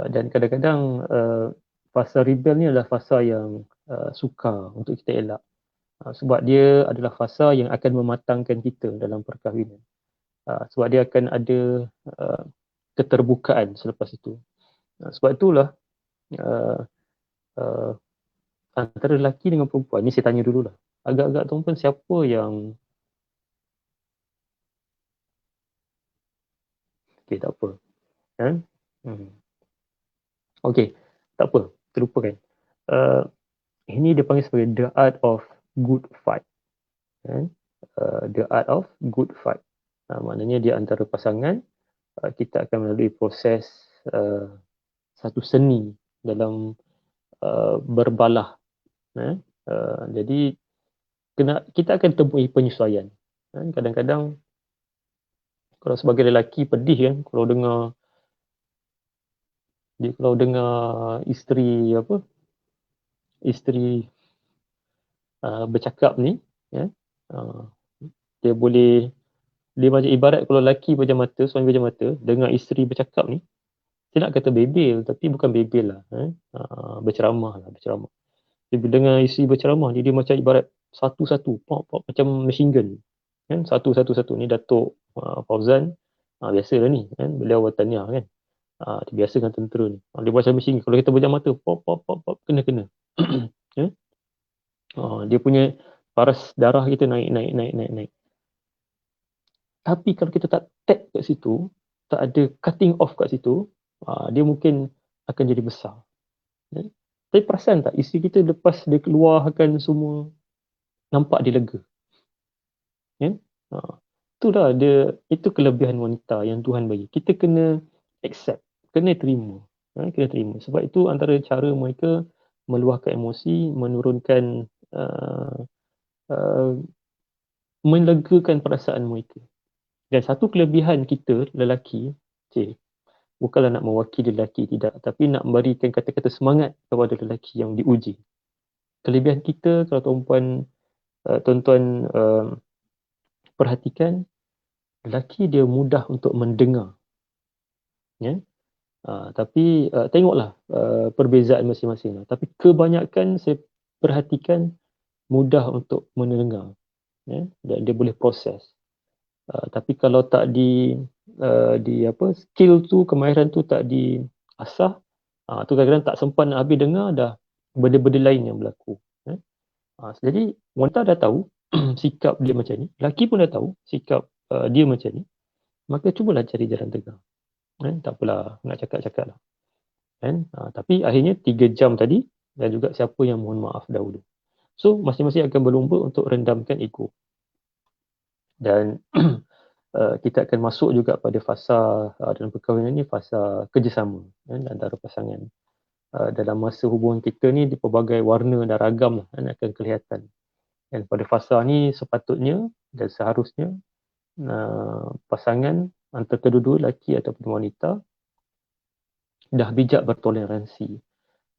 Dan kadang-kadang fasa rebel ni adalah fasa yang sukar untuk kita elak. Sebab dia adalah fasa yang akan mematangkan kita dalam perkahwinan. Sebab dia akan ada keterbukaan selepas itu. Sebab itulah antara lelaki dengan perempuan, ni saya tanya dululah. Agak-agak tuan-tuan siapa yang okey, tak apa. Kan? Okey, tak apa, terlupakan. Ini dia panggil sebagai the art of good fight. The art of good fight. Maknanya dia antara pasangan, kita akan melalui proses satu seni dalam berbalah. Jadi kita akan temui penyesuaian. Kadang-kadang kalau sebagai lelaki pedih kan kalau dengar isteri bercakap ni, dia macam ibarat kalau lelaki pejam mata, suami pejam mata, dengar isteri bercakap ni, saya nak kata bebel, tapi bukan bebel lah, berceramah. Dia dengar isteri berceramah, dia macam ibarat satu-satu, macam machine gun, kan? Satu-satu. Ni Datuk Fauzan, biasalah ni, kan? Beliau wataniah kan, dia biasa dengan tentera ni. Dia macam machine gun, kalau kita pejam mata, pop, kena. Dia punya paras darah kita naik. Tapi kalau kita tak tap kat situ, tak ada cutting off kat situ, dia mungkin akan jadi besar. Tapi perasan tak, isteri kita lepas dia keluarkan semua, nampak dia lega. Itulah itu kelebihan wanita yang Tuhan bagi. Kita kena accept, kena terima. Sebab itu antara cara mereka meluahkan emosi, menurunkan, melegakan perasaan mereka. Dan satu kelebihan kita lelaki, bukanlah nak mewakili lelaki, tidak, tapi nak memberikan kata-kata semangat kepada lelaki yang diuji. Kelebihan kita, kalau tuan-tuan perhatikan, lelaki dia mudah untuk mendengar ya. Tapi tengoklah perbezaan masing-masing. Tapi kebanyakan saya perhatikan mudah untuk mendengar, ya, dan dia boleh proses. Tapi kalau tak di apa, skill tu, kemahiran tu tak diasah, tu kadang-kadang tak sempat nak habis dengar dah benda-benda lain yang berlaku. Ya. Jadi wanita dah tahu sikap dia macam ni, lelaki pun dah tahu sikap dia macam ni, maka cubalah cari jalan tengah. Kan? Tak apalah nak cakap-cakap lah. Kan? Tapi akhirnya 3 jam tadi dan juga siapa yang mohon maaf dahulu. So masing-masing akan berlumba untuk rendamkan ego. Dan kita akan masuk juga pada fasa dalam perkahwinan ni, fasa kerjasama, kan, antara pasangan. Dalam masa hubungan kita ni di pelbagai warna dan ragam lah, kan, akan kelihatan. Dan pada fasa ni sepatutnya dan seharusnya pasangan antara kedua-dua, lelaki ataupun wanita, dah bijak bertoleransi,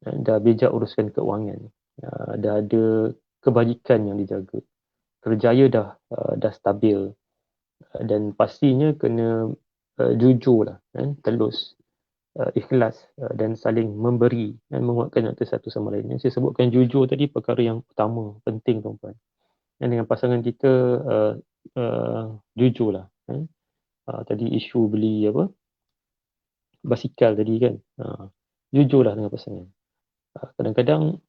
dah bijak uruskan keuangan, dah ada kebajikan yang dijaga, kerjaya dah stabil, dan pastinya kena jujur lah, kan, telus, ikhlas, dan saling memberi dan menguatkan antara satu sama lain. Yang saya sebutkan jujur tadi perkara yang utama, penting tuan-puan. Dan dengan pasangan kita jujur lah, kan. Tadi isu beli apa, basikal tadi kan, jujurlah dengan pasangan. Kadang-kadang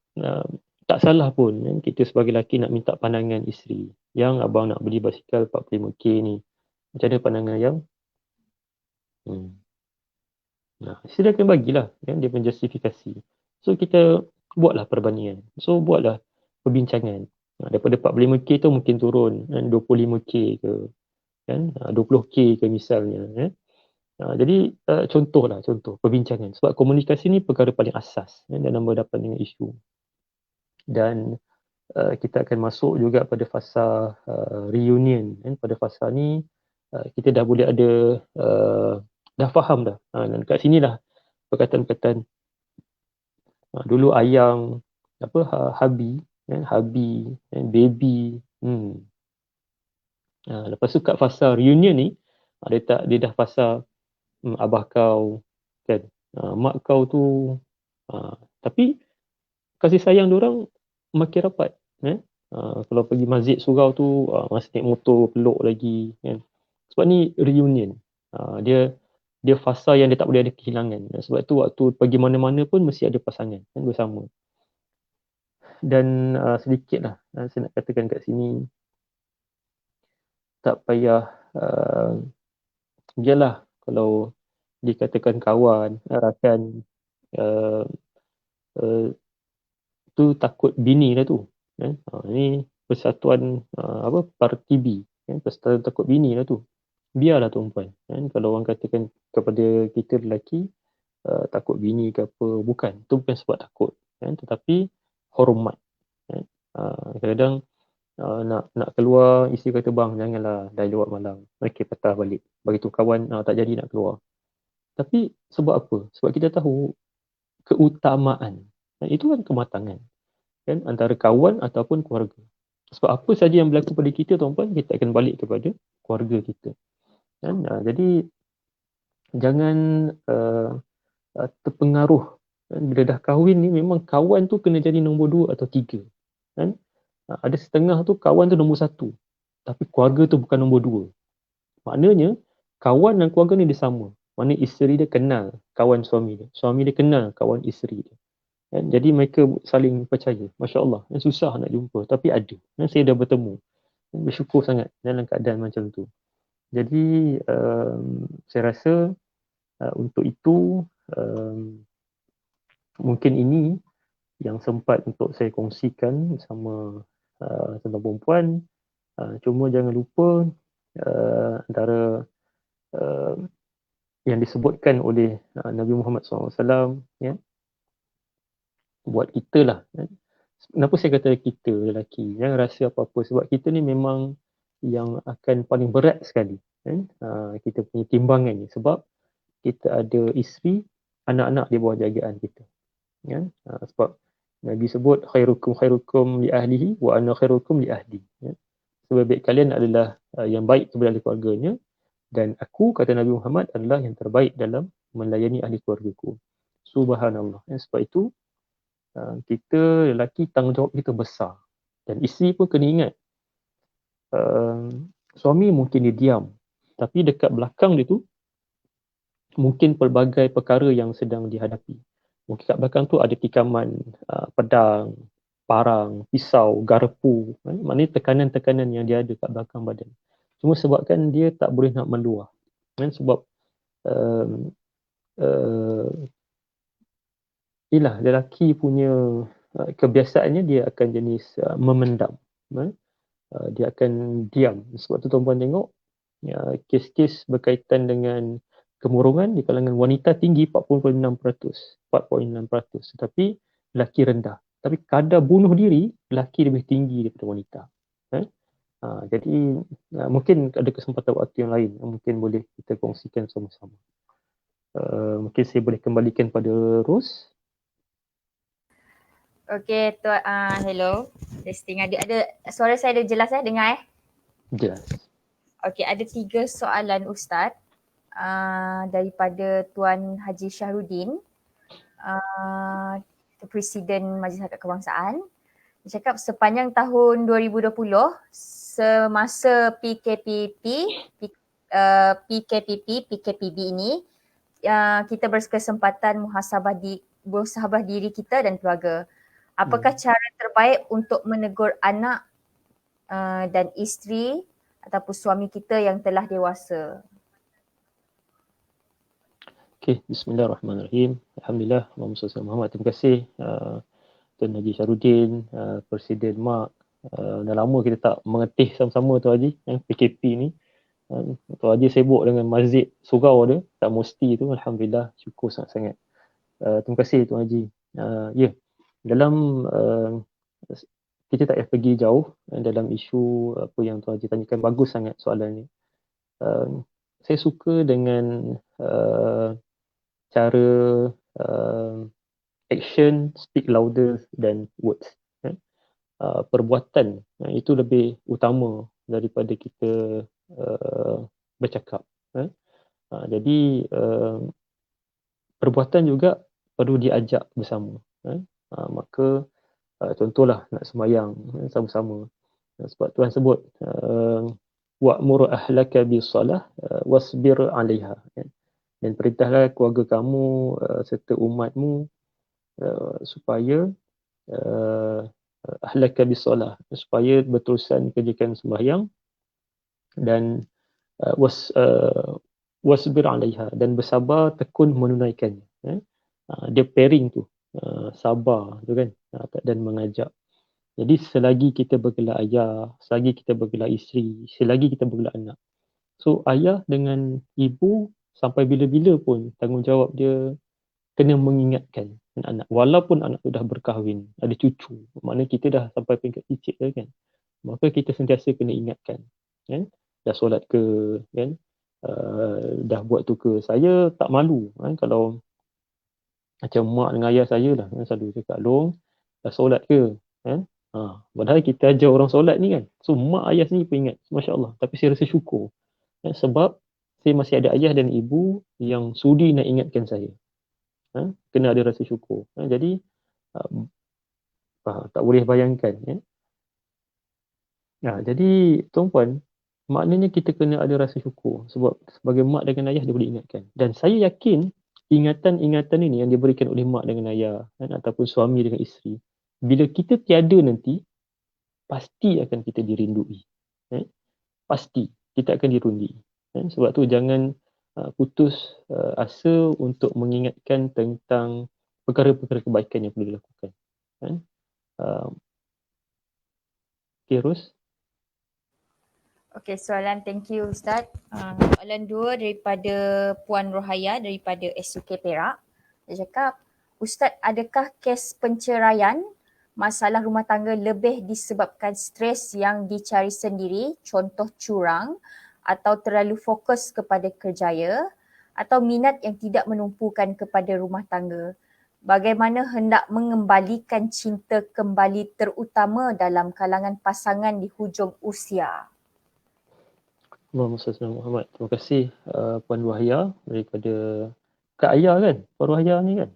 tak salah pun, kan, kita sebagai lelaki nak minta pandangan isteri, yang abang nak beli basikal 45k ni, macam mana pandangan yang isteri akan bagilah, kan, dia menjustifikasi. So kita buatlah perbandingan, so buatlah perbincangan. Daripada 45k tu mungkin turun, kan, 25k ke, kan, 20k ke misalnya, kan. Jadi contoh perbincangan, sebab komunikasi ni perkara paling asas, kan, dalam berhadapan dengan isu. Dan kita akan masuk juga pada fasa reunion, kan. Pada fasa ni kita dah boleh ada dah faham dah, dan kat sini lah perkataan-perkataan dulu ayang, apa, habi, kan, habi, kan, baby. Lepas tu kat fasa reunion ni dia dah fasa abah kau, kan, mak kau tu, tapi kasih sayang diorang makin rapat, kan. Kalau pergi masjid surau tu masih naik motor peluk lagi, kan. Sebab ni reunion, dia fasa yang dia tak boleh ada kehilangan. Sebab tu waktu pergi mana-mana pun mesti ada pasangan, kan, bersama. Dan sedikit lah saya nak katakan kat sini, tak payah biarlah kalau dikatakan kawan, rakan, tu takut bini lah tu, kan. Ini persatuan apa, Partibi, kan, persatuan takut bini lah tu. Biarlah tuan-puan, kan, kalau orang katakan kepada kita lelaki takut bini ke apa, bukan, tu bukan sebab takut, kan, tetapi hormat, kan. Kadang-kadang nak keluar, isteri kata bang janganlah dah lewat malam, okey patah balik, bagi tu kawan tak jadi nak keluar. Tapi sebab apa? Sebab kita tahu keutamaan, dan itu kan kematangan, kan, antara kawan ataupun keluarga. Sebab apa saja yang berlaku pada kita tuan-puan, kita akan balik kepada keluarga kita, kan. Jadi jangan terpengaruh, kan. Bila dah kahwin ni memang kawan tu kena jadi nombor 2 atau 3, kan. Ada setengah tu kawan tu nombor 1, tapi keluarga tu bukan nombor 2. Maknanya kawan dan keluarga ni dia sama. Maknanya isteri dia kenal kawan suami dia kenal kawan isteri dia, kan. Jadi mereka saling percaya. Masya Allah, susah nak jumpa tapi ada, kan. Saya dah bertemu, bersyukur sangat dalam keadaan macam tu. Jadi saya rasa untuk itu mungkin ini yang sempat untuk saya kongsikan bersama tentang perempuan. Cuma jangan lupa antara yang disebutkan oleh Nabi Muhammad SAW, ya, buat kita lah, kan. Kenapa saya kata kita lelaki, jangan rasa apa-apa, sebab kita ni memang yang akan paling berat sekali, kan, kita punya timbangan ni, sebab kita ada isteri, anak-anak di bawah jagaan kita, kan. Sebab Nabi sebut khairukum li ahlihi wa ana khairukum li ahli, ya. Sebaik kalian adalah yang baik kepada ahli keluarganya, dan aku, kata Nabi Muhammad, adalah yang terbaik dalam melayani ahli keluargaku. Subhanallah. Sebab itu kita lelaki tanggungjawab kita besar. Dan isteri pun kena ingat, suami mungkin dia diam, tapi dekat belakang dia tu mungkin pelbagai perkara yang sedang dihadapi. Mungkin kat belakang tu ada tikaman pedang, parang, pisau, garpu. Maknanya tekanan-tekanan yang dia ada kat belakang badan. Cuma sebabkan dia tak boleh nak meluah. Sebab ialah lelaki punya kebiasaannya dia akan jenis memendam. Dia akan diam. Sebab tu tuan-puan tengok kes-kes berkaitan dengan kemurungan di kalangan wanita tinggi 40.6%. 4.6%. Tetapi lelaki rendah. Tapi kadar bunuh diri, lelaki lebih tinggi daripada wanita. Jadi mungkin ada kesempatan waktu yang lain yang mungkin boleh kita kongsikan sama-sama. Mungkin saya boleh kembalikan pada Ros. Okey, tuan, hello. Testing, ada suara saya ada jelas dengar Jelas. Okey, ada 3 soalan Ustaz daripada Tuan Haji Syahrudin, Presiden Majlis Hak Kebangsaan. Dia cakap sepanjang tahun 2020 semasa PKPP ini kita berkesempatan muhasabah diri kita dan keluarga. Apakah cara terbaik untuk menegur anak dan isteri ataupun suami kita yang telah dewasa? Okey, bismillahirrahmanirrahim. Alhamdulillah, Allahumma salli ala Muhammad. Terima kasih Tuan Haji Syahrudin, Presiden MAK. Dah lama kita tak mengetih sama-sama Tuan Haji, PKP ni. Tuan Haji sibuk dengan masjid surau dia, tak mesti tu. Alhamdulillah, syukur sangat-sangat. Terima kasih Tuan Haji. Ya, dalam kita tak payah pergi jauh dalam isu apa yang Tuan Haji tanyakan. Bagus sangat soalan ni. Saya suka dengan cara action speak louder than words. Perbuatan itu lebih utama daripada kita bercakap. Jadi perbuatan juga perlu diajak bersama. Maka contohlah nak sembahyang sama-sama. Sebab Tuhan sebut wa'mur ahlaka bis-salah wasbir 'alaiha. Dan perintahlah keluarga kamu serta umatmu supaya ahlaka bis-salah, supaya berterusan kerjakan sembahyang dan wasbir 'alaiha, dan bersabar tekun menunaikannya. Dia pairing tu, sabar tu kan, dan mengajak. Jadi selagi kita bergelar ayah, selagi kita bergelar isteri, selagi kita bergelar anak. So ayah dengan ibu sampai bila-bila pun tanggungjawab dia kena mengingatkan anak-anak. Walaupun anak tu dah berkahwin, ada cucu, maknanya kita dah sampai peringkat cicit kan. Maka kita sentiasa kena ingatkan. Kan? Dah solat ke, kan? Dah buat tu ke. Saya tak malu kan? Kalau macam mak dengan ayah saya lah, kan? Selalu cakap, Long, dah solat ke? Kan? Padahal kita ajar orang solat ni kan. So mak ayah sendiri pun ingat. Masya Allah. Tapi saya rasa syukur. Sebab saya masih ada ayah dan ibu yang sudi nak ingatkan saya. Kena ada rasa syukur. Jadi tak boleh bayangkan. Jadi tuan-puan, maknanya kita kena ada rasa syukur. Sebab sebagai mak dengan ayah dia boleh ingatkan. Dan saya yakin ingatan-ingatan ini yang diberikan oleh mak dengan ayah ataupun suami dengan isteri, bila kita tiada nanti, pasti akan kita dirindui. Pasti kita akan dirindui. Sebab tu jangan putus asa untuk mengingatkan tentang perkara-perkara kebaikan yang perlu dilakukan. Terus. Okey, soalan, thank you Ustaz. Soalan 2 daripada Puan Rohaya daripada SUK Perak. Dia cakap, Ustaz, adakah kes penceraian masalah rumah tangga lebih disebabkan stres yang dicari sendiri, contoh curang, atau terlalu fokus kepada kerjaya, atau minat yang tidak menumpukan kepada rumah tangga? Bagaimana hendak mengembalikan cinta kembali, terutama dalam kalangan pasangan di hujung usia? Muhammad. Terima kasih Puan Wahya daripada Kak Ayah kan, Faruh Ayah ni kan.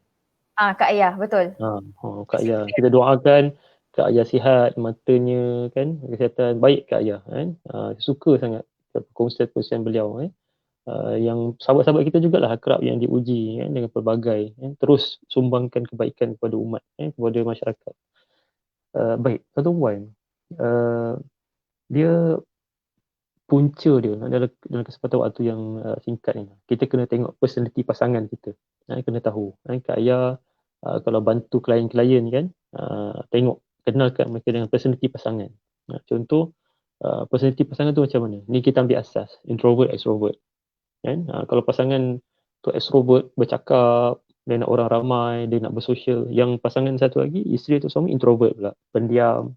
Kak Ayah, betul. Kak Ayah. Kita doakan Kak Ayah sihat, matanya kan, kesihatan baik Kak Ayah kan. Suka sangat perkongsian-perkongsian beliau kan. Yang sahabat-sahabat kita jugalah akrab yang diuji kan, dengan pelbagai kan. Terus sumbangkan kebaikan kepada umat kan, kepada masyarakat. Baik, Tuan Puan. Dia punca dia dalam kesempatan waktu yang singkat ni. Kita kena tengok personality pasangan kita. Kena tahu. Kak Ayah kalau bantu klien-klien kan, tengok, kenalkan mereka dengan personality pasangan. Contoh, personality pasangan tu macam mana? Ni kita ambil asas, introvert, extrovert. Kan? Kalau pasangan tu extrovert, bercakap, dia nak orang ramai, dia nak bersosial. Yang pasangan satu lagi, isteri atau suami introvert pula, pendiam,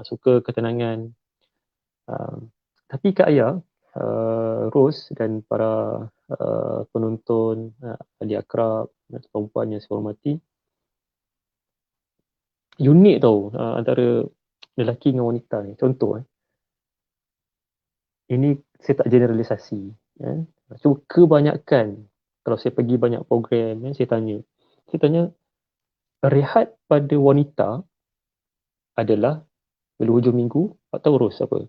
suka ketenangan. Tapi Kak Ayah, Rose dan para penonton, ahli akrab, perempuan yang saya hormati, unik tau antara lelaki dengan wanita ni. Contoh, ini saya tak generalisasi. Cuma kebanyakan, kalau saya pergi banyak program, saya tanya, rehat pada wanita adalah bila hujung minggu atau Rose apa?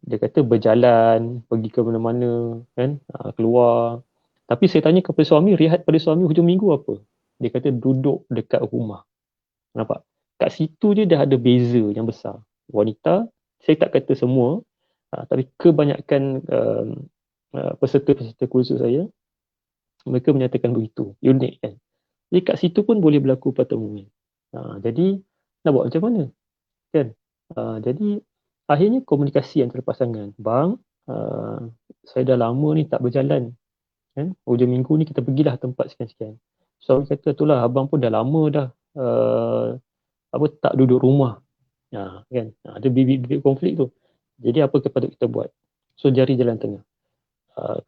Dia kata berjalan, pergi ke mana-mana, kan, keluar. Tapi saya tanya kepada suami, rehat pada suami hujung minggu apa? Dia kata duduk dekat rumah. Nampak? Kat situ je dah ada beza yang besar. Wanita, saya tak kata semua, tapi kebanyakan peserta-peserta kursus saya, mereka menyatakan begitu. Unik kan? Jadi kat situ pun boleh berlaku pertemuan. Jadi, nak buat macam mana? Kan? Jadi, akhirnya komunikasi antara pasangan. Bang, saya dah lama ni tak berjalan. Kan? Hujung minggu ni kita pergilah tempat sekian-sekian. Suami kata, itulah abang pun dah lama dah tak duduk rumah. Kan? Ada bibit-bibit konflik tu. Jadi apa patut kita buat? So jari jalan tengah.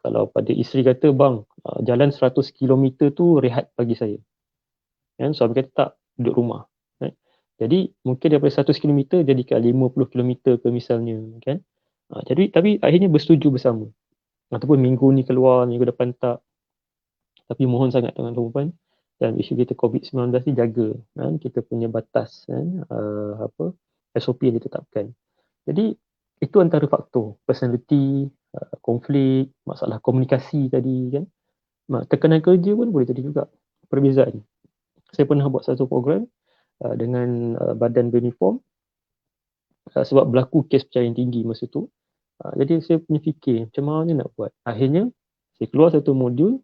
Kalau pada isteri kata, bang, jalan 100 km tu rehat bagi saya. Kan? Suami kata tak, duduk rumah. Kan? Jadi mungkin daripada 100 km jadikan 50 km ke misalnya. Kan? Tapi akhirnya bersetuju bersama. Ataupun minggu ni keluar, minggu depan tak. Tapi mohon sangat dengan perempuan dan isu kita COVID-19 ni jaga kan, kita punya batas kan, SOP yang ditetapkan. Jadi itu antara faktor personality, konflik, masalah komunikasi tadi kan. Tekanan kerja pun boleh jadi juga perbezaan. Saya pernah buat satu program dengan badan beruniform sebab berlaku kes perceraian tinggi masa tu. Jadi saya punya fikir macam mana nak buat. Akhirnya saya keluar satu modul,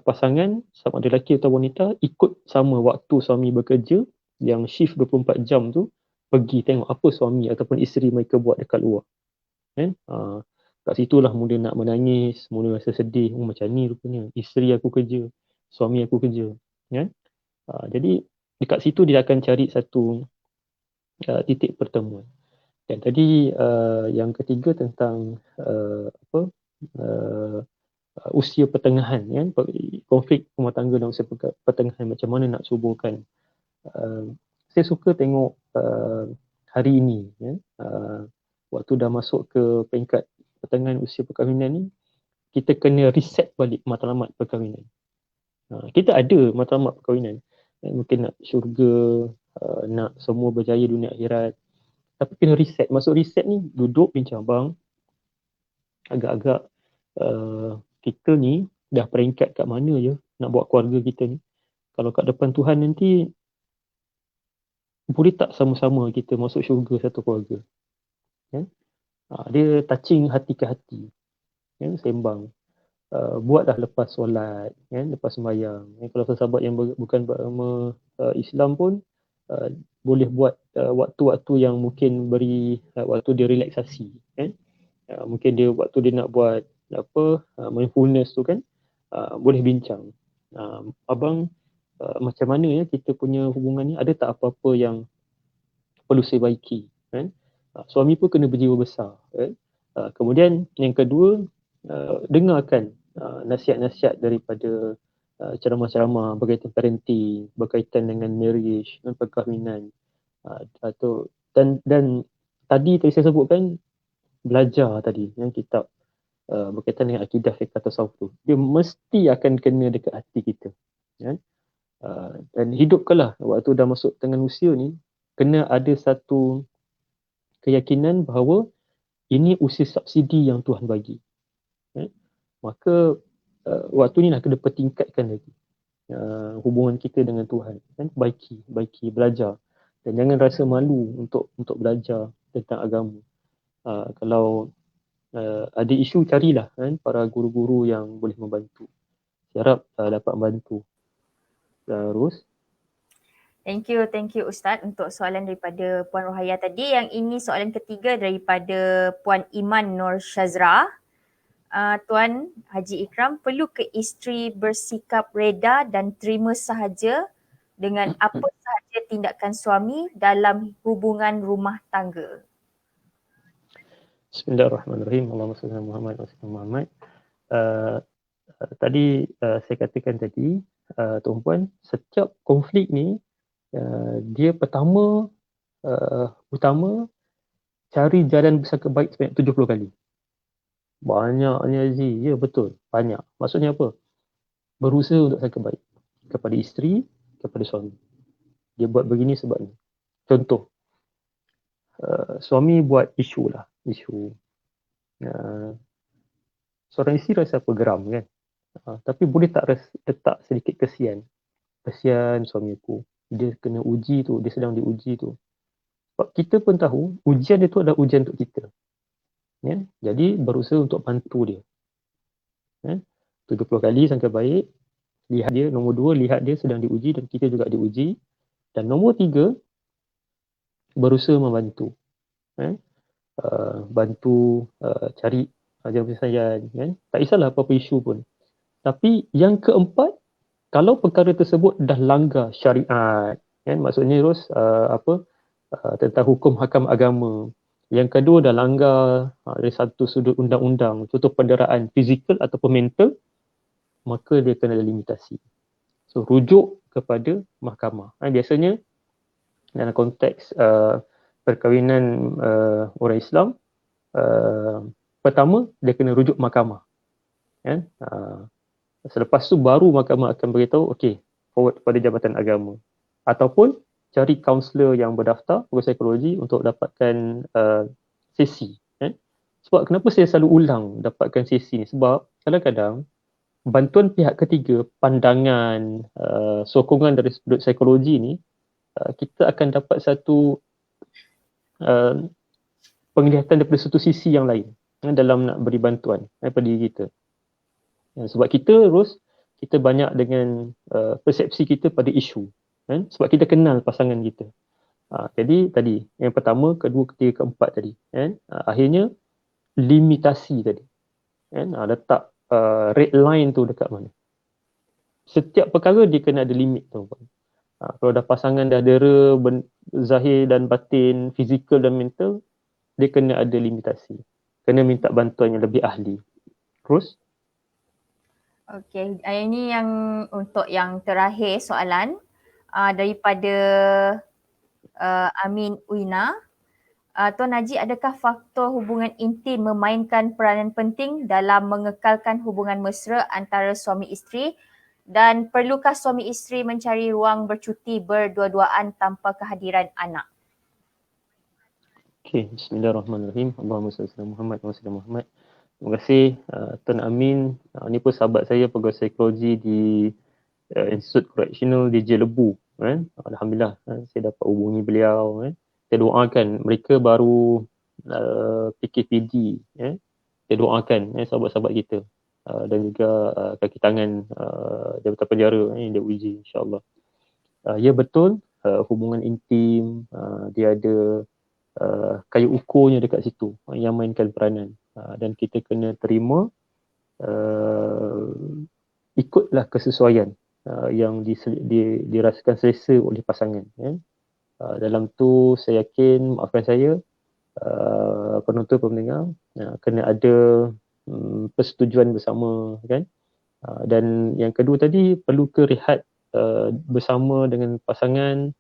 pasangan sama ada lelaki atau wanita ikut sama waktu suami bekerja yang shift 24 jam tu, pergi tengok apa suami ataupun isteri mereka buat dekat luar. Kan? Kat situlah mula nak menangis, mula rasa sedih, macam ni rupanya isteri aku kerja, suami aku kerja. Kan? Jadi dekat situ dia akan cari satu titik pertemuan. Dan tadi yang ketiga tentang usia pertengahan, kan? Konflik rumah tangga dalam usia pertengahan, macam mana nak suburkan. Saya suka tengok hari ini, waktu dah masuk ke peringkat pertengahan usia perkahwinan ni, kita kena reset balik matlamat perkahwinan. Kita ada matlamat perkahwinan, mungkin nak syurga, nak semua berjaya dunia akhirat, tapi kena reset. Masuk reset ni, duduk bincang, bang, agak-agak kita ni dah peringkat kat mana je nak buat keluarga kita ni. Kalau kat depan Tuhan nanti, boleh tak sama-sama kita masuk syurga satu keluarga. Kan? Dia touching hati ke hati. Kan? Sembang. Buatlah lepas solat, kan? Lepas sembahyang. Kalau sahabat yang bukan beragama Islam pun, boleh buat waktu-waktu yang mungkin beri waktu dia relaksasi. Kan? Mungkin dia waktu dia nak buat mindfulness tu kan, boleh bincang. Abang, macam mana ya kita punya hubungan ni, ada tak apa-apa yang perlu saya baiki, kan? Suami pun kena berjiwa besar, kan? Kemudian yang kedua, dengarkan nasihat-nasihat daripada ceramah-ceramah berkaitan parenting, berkaitan dengan marriage dan perkahwinan, dan tadi saya sebutkan, belajar tadi yang kitab berkaitan dengan akidah fiqh tasawuf tu, dia mesti akan kena dekat hati kita, kan? Dan hidupkanlah waktu dah masuk tengah usia ni, kena ada satu keyakinan bahawa ini usia subsidi yang Tuhan bagi, kan? Maka waktu ni nak kena pertingkatkan lagi hubungan kita dengan Tuhan, kan? Baiki belajar, dan jangan rasa malu untuk belajar tentang agama. Kalau ada isu, carilah, kan, para guru-guru yang boleh membantu. Saya harap dapat membantu. Terus Thank you Ustaz untuk soalan daripada Puan Rohaya tadi. Yang ini soalan ketiga daripada Puan Iman Nur Shazra. Tuan Haji Ikram, perlu ke isteri bersikap reda dan terima sahaja dengan apa sahaja tindakan suami dalam hubungan rumah tangga? Bismillahirrahmanirrahim. Allahumma salli ala Muhammad wa sallam Muhammad. Tadi saya katakan tadi, tuan-puan, setiap konflik ni dia pertama utama cari jalan bersangka baik sebanyak 70 kali. Banyaknya Aziz, ya betul, banyak. Maksudnya apa? Berusaha untuk sangka baik kepada isteri, kepada suami. Dia buat begini sebab ni. Contoh, suami buat isu. Seorang isteri rasa apa, geram, kan? Tapi boleh tak letak sedikit kesian suami aku, dia kena uji tu, dia sedang diuji tu. Sebab kita pun tahu ujian dia tu adalah ujian untuk kita, ya? Jadi berusaha untuk bantu dia, ya? 70 kali sangka baik, lihat dia. Nombor 2, lihat dia sedang diuji dan kita juga diuji. Dan nombor 3, berusaha membantu, ya? Bantu cari jalan penyelesaian, kan? Tak kisahlah apa-apa isu pun. Tapi yang keempat, kalau perkara tersebut dah langgar syariat, kan? Maksudnya terus tentang hukum hakam agama. Yang kedua, dah langgar dari satu sudut undang-undang, contoh penderaan fizikal ataupun mental, maka dia kena ada limitasi. So rujuk kepada mahkamah. Biasanya dalam konteks perkahwinan orang Islam, pertama dia kena rujuk mahkamah, kan? Selepas tu baru mahkamah akan beritahu, okey, forward kepada Jabatan Agama, ataupun cari kaunselor yang berdaftar pegawai psikologi untuk dapatkan sesi, kan? Sebab kenapa saya selalu ulang dapatkan sesi ni, sebab kadang-kadang bantuan pihak ketiga, pandangan, sokongan dari sudut psikologi ni, kita akan dapat satu penglihatan daripada satu sisi yang lain dalam nak beri bantuan pada diri kita. Sebab kita banyak dengan persepsi kita pada isu, kan? Sebab kita kenal pasangan kita. Jadi tadi yang pertama, kedua, ketiga, keempat tadi, kan? Akhirnya limitasi tadi, kan? Letak red line tu dekat mana. Setiap perkara dia kena ada limit tu. Kalau dah pasangan dah dera zahir dan batin, fizikal dan mental, dia kena ada limitasi. Kena minta bantuan yang lebih ahli. Terus? Okey, ini yang untuk yang terakhir soalan daripada Amin Uina. Tuan Haji, adakah faktor hubungan intim memainkan peranan penting dalam mengekalkan hubungan mesra antara suami isteri, dan perlukah suami isteri mencari ruang bercuti berdua-duaan tanpa kehadiran anak? Okey, bismillahirrahmanirrahim. Allahumma salli ala Muhammad wa sallam Muhammad. Terima kasih Tuan Amin. Ini pun sahabat saya, pegawai psikologi di Institut Correctional di Jelebu, kan? Alhamdulillah, saya dapat hubungi beliau, kan? Saya doakan mereka baru PKPD, ya? Saya doakan sahabat-sahabat kita dan juga kaki tangan Jabatan Penjara yang dia uji, insyaAllah. Ya betul, hubungan intim dia ada kayu ukurnya dekat situ yang mainkan peranan, dan kita kena terima, ikutlah kesesuaian yang dirasakan selesa oleh pasangan, ya? Dalam tu saya yakin, maafkan saya penonton pendengar, kena ada persetujuan bersama, kan? Dan yang kedua tadi, perlu ke rehat bersama dengan pasangan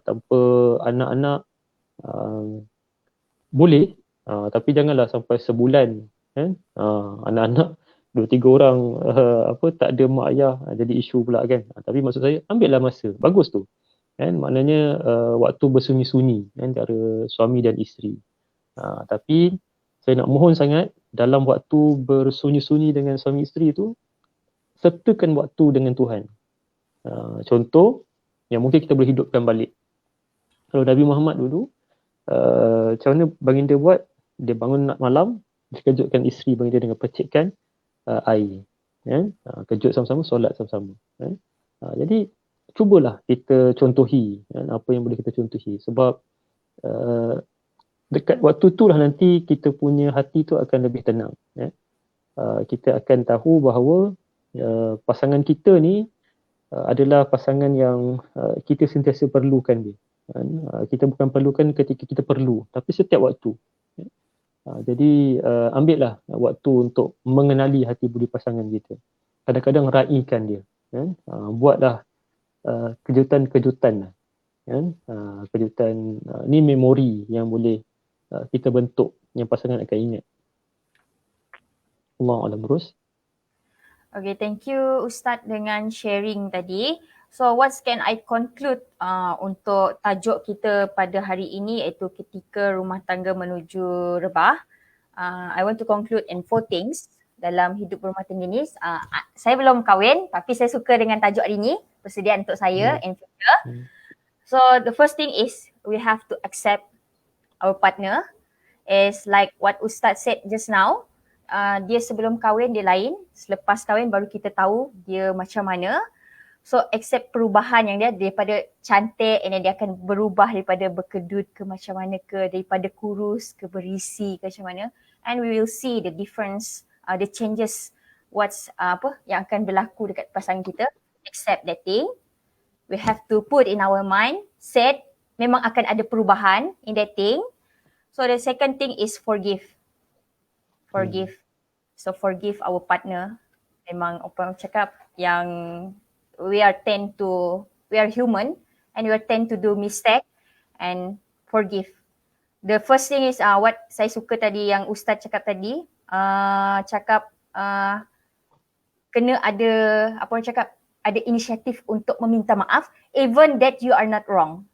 tanpa anak-anak, boleh, tapi janganlah sampai sebulan kan. Anak-anak 2-3 orang tak ada mak ayah, jadi isu pula kan. Tapi maksud saya, ambillah masa, bagus tu kan, maknanya waktu bersunyi-sunyi kan, antara suami dan isteri. Tapi saya nak mohon sangat, dalam waktu bersunyi-sunyi dengan suami isteri tu, sertakan waktu dengan Tuhan. Contoh yang mungkin kita boleh hidupkan balik, kalau Nabi Muhammad dulu, macam mana baginda buat, dia bangun nak malam, dia kejutkan isteri baginda dengan percikkan air, kan? Kejut sama-sama, solat sama-sama, kan? Jadi cubalah kita contohi, kan? Apa yang boleh kita contohi, sebab dekat waktu tu lah nanti kita punya hati tu akan lebih tenang, kan? Kita akan tahu bahawa pasangan kita ni adalah pasangan yang kita sentiasa perlukan dia, kan? Kita bukan perlukan ketika kita perlu, tapi setiap waktu. Jadi ambillah waktu untuk mengenali hati budi pasangan kita. Kadang-kadang raikan dia, kan? Buatlah kejutan-kejutan, kan? Kejutan ni memori yang boleh kita bentuk, yang pasangan akan ingat. Allah Alam. Terus. Okay, thank you Ustaz dengan sharing tadi. So what can I conclude untuk tajuk kita pada hari ini, iaitu ketika rumah tangga menuju rebah. I want to conclude in 4 things dalam hidup berumah tangga ni. Saya belum kahwin tapi saya suka dengan tajuk hari ini, persediaan untuk saya in future. So the first thing is we have to accept our partner. Is like what Ustaz said just now. Dia sebelum kahwin dia lain, selepas kahwin baru kita tahu dia macam mana. So accept perubahan yang dia daripada cantik, and then dia akan berubah daripada berkedut ke macam mana ke, daripada kurus ke berisi ke macam mana, and we will see the difference, the changes, what's yang akan berlaku dekat pasangan kita. Accept that thing. We have to put in our mind, set memang akan ada perubahan in that thing. So the second thing is forgive. Forgive. So forgive our partner. Memang orang cakap yang we are human and we are tend to do mistake, and forgive. The first thing is what saya suka tadi yang Ustaz cakap tadi, kena ada ada inisiatif untuk meminta maaf even that you are not wrong.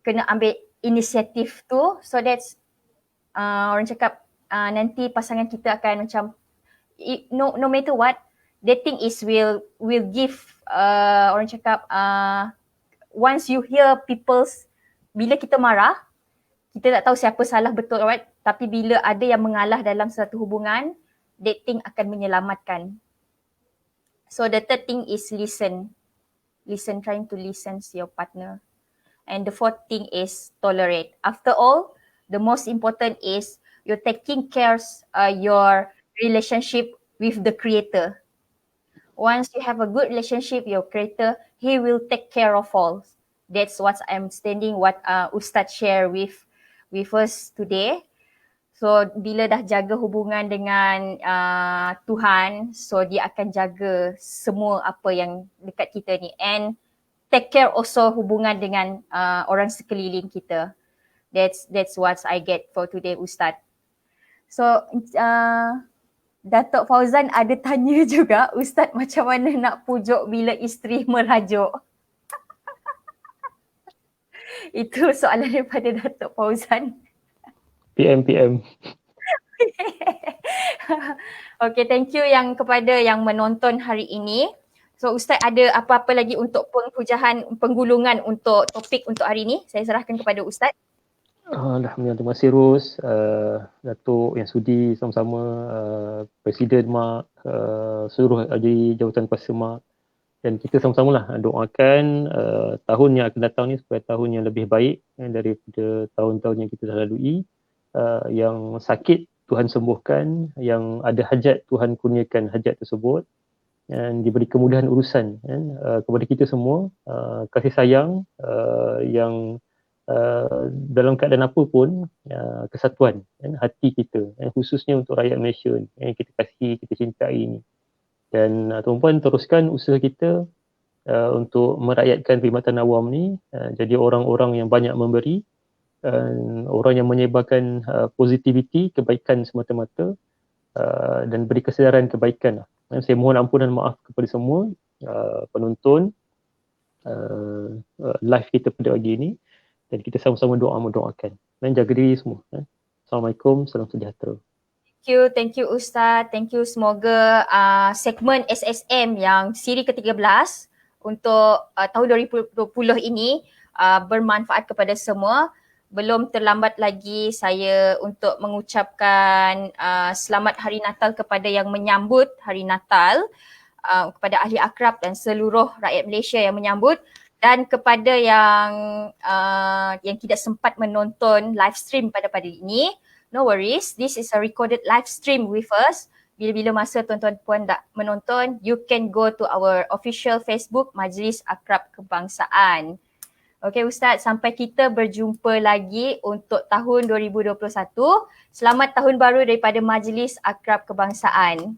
Kena ambil inisiatif tu, so that's orang cakap nanti pasangan kita akan macam no matter what, that thing is will give orang cakap once you hear bila kita marah, kita tak tahu siapa salah betul, right? Tapi bila ada yang mengalah dalam satu hubungan, that thing akan menyelamatkan. So the third thing is listen, trying to listen to your partner. And the fourth thing is tolerate. After all, the most important is you're taking care your relationship with the creator. Once you have a good relationship with your creator, he will take care of all. That's what I'm standing, what Ustaz share with us today. So bila dah jaga hubungan dengan Tuhan, so dia akan jaga semua apa yang dekat kita ni, and take care also hubungan dengan orang sekeliling kita. That's what I get for today, Ustaz. So Datuk Fauzan ada tanya juga, Ustaz macam mana nak pujuk bila isteri merajuk? Itu soalan daripada Datuk Fauzan. PM. Okay, thank you yang kepada yang menonton hari ini. So Ustaz ada apa-apa lagi untuk penggulungan untuk topik untuk hari ini? Saya serahkan kepada Ustaz. Alhamdulillah, terima kasih Ros, Datuk yang sudi sama-sama, Presiden MAK, seluruh ahli jawatan kuasa MAK, dan kita sama-sama lah doakan tahun yang akan datang ni supaya tahun yang lebih baik daripada tahun-tahun yang kita dah lalui. Yang sakit Tuhan sembuhkan, yang ada hajat Tuhan kurniakan hajat tersebut, dan diberi kemudahan urusan kepada kita semua, kasih sayang yang dalam keadaan apa pun, kesatuan hati kita, khususnya untuk rakyat Malaysia yang kita kasihi, kita cintai ini. Dan tuan-puan teruskan usaha kita untuk merakyatkan perkhidmatan awam ni, jadi orang-orang yang banyak memberi, orang yang menyebarkan positivity, kebaikan semata-mata, dan beri kesedaran kebaikan. Saya mohon ampunan maaf kepada semua penonton live kita pada pagi ini, dan kita sama-sama mendoakan dan jaga diri semua. Assalamualaikum, salam sejahtera. Thank you Ustaz. Thank you. Semoga segmen SSM yang siri ke-13 untuk tahun 2020 ini bermanfaat kepada semua. Belum terlambat lagi saya untuk mengucapkan selamat Hari Natal kepada yang menyambut Hari Natal, kepada ahli akrab dan seluruh rakyat Malaysia yang menyambut, dan kepada yang tidak sempat menonton live stream pada ini. No worries, this is a recorded live stream with us. Bila-bila masa tuan-tuan puan tak menonton, you can go to our official Facebook Majlis Akrab Kebangsaan. Okay Ustaz, sampai kita berjumpa lagi untuk tahun 2021. Selamat tahun baru daripada Majlis Akrab Kebangsaan.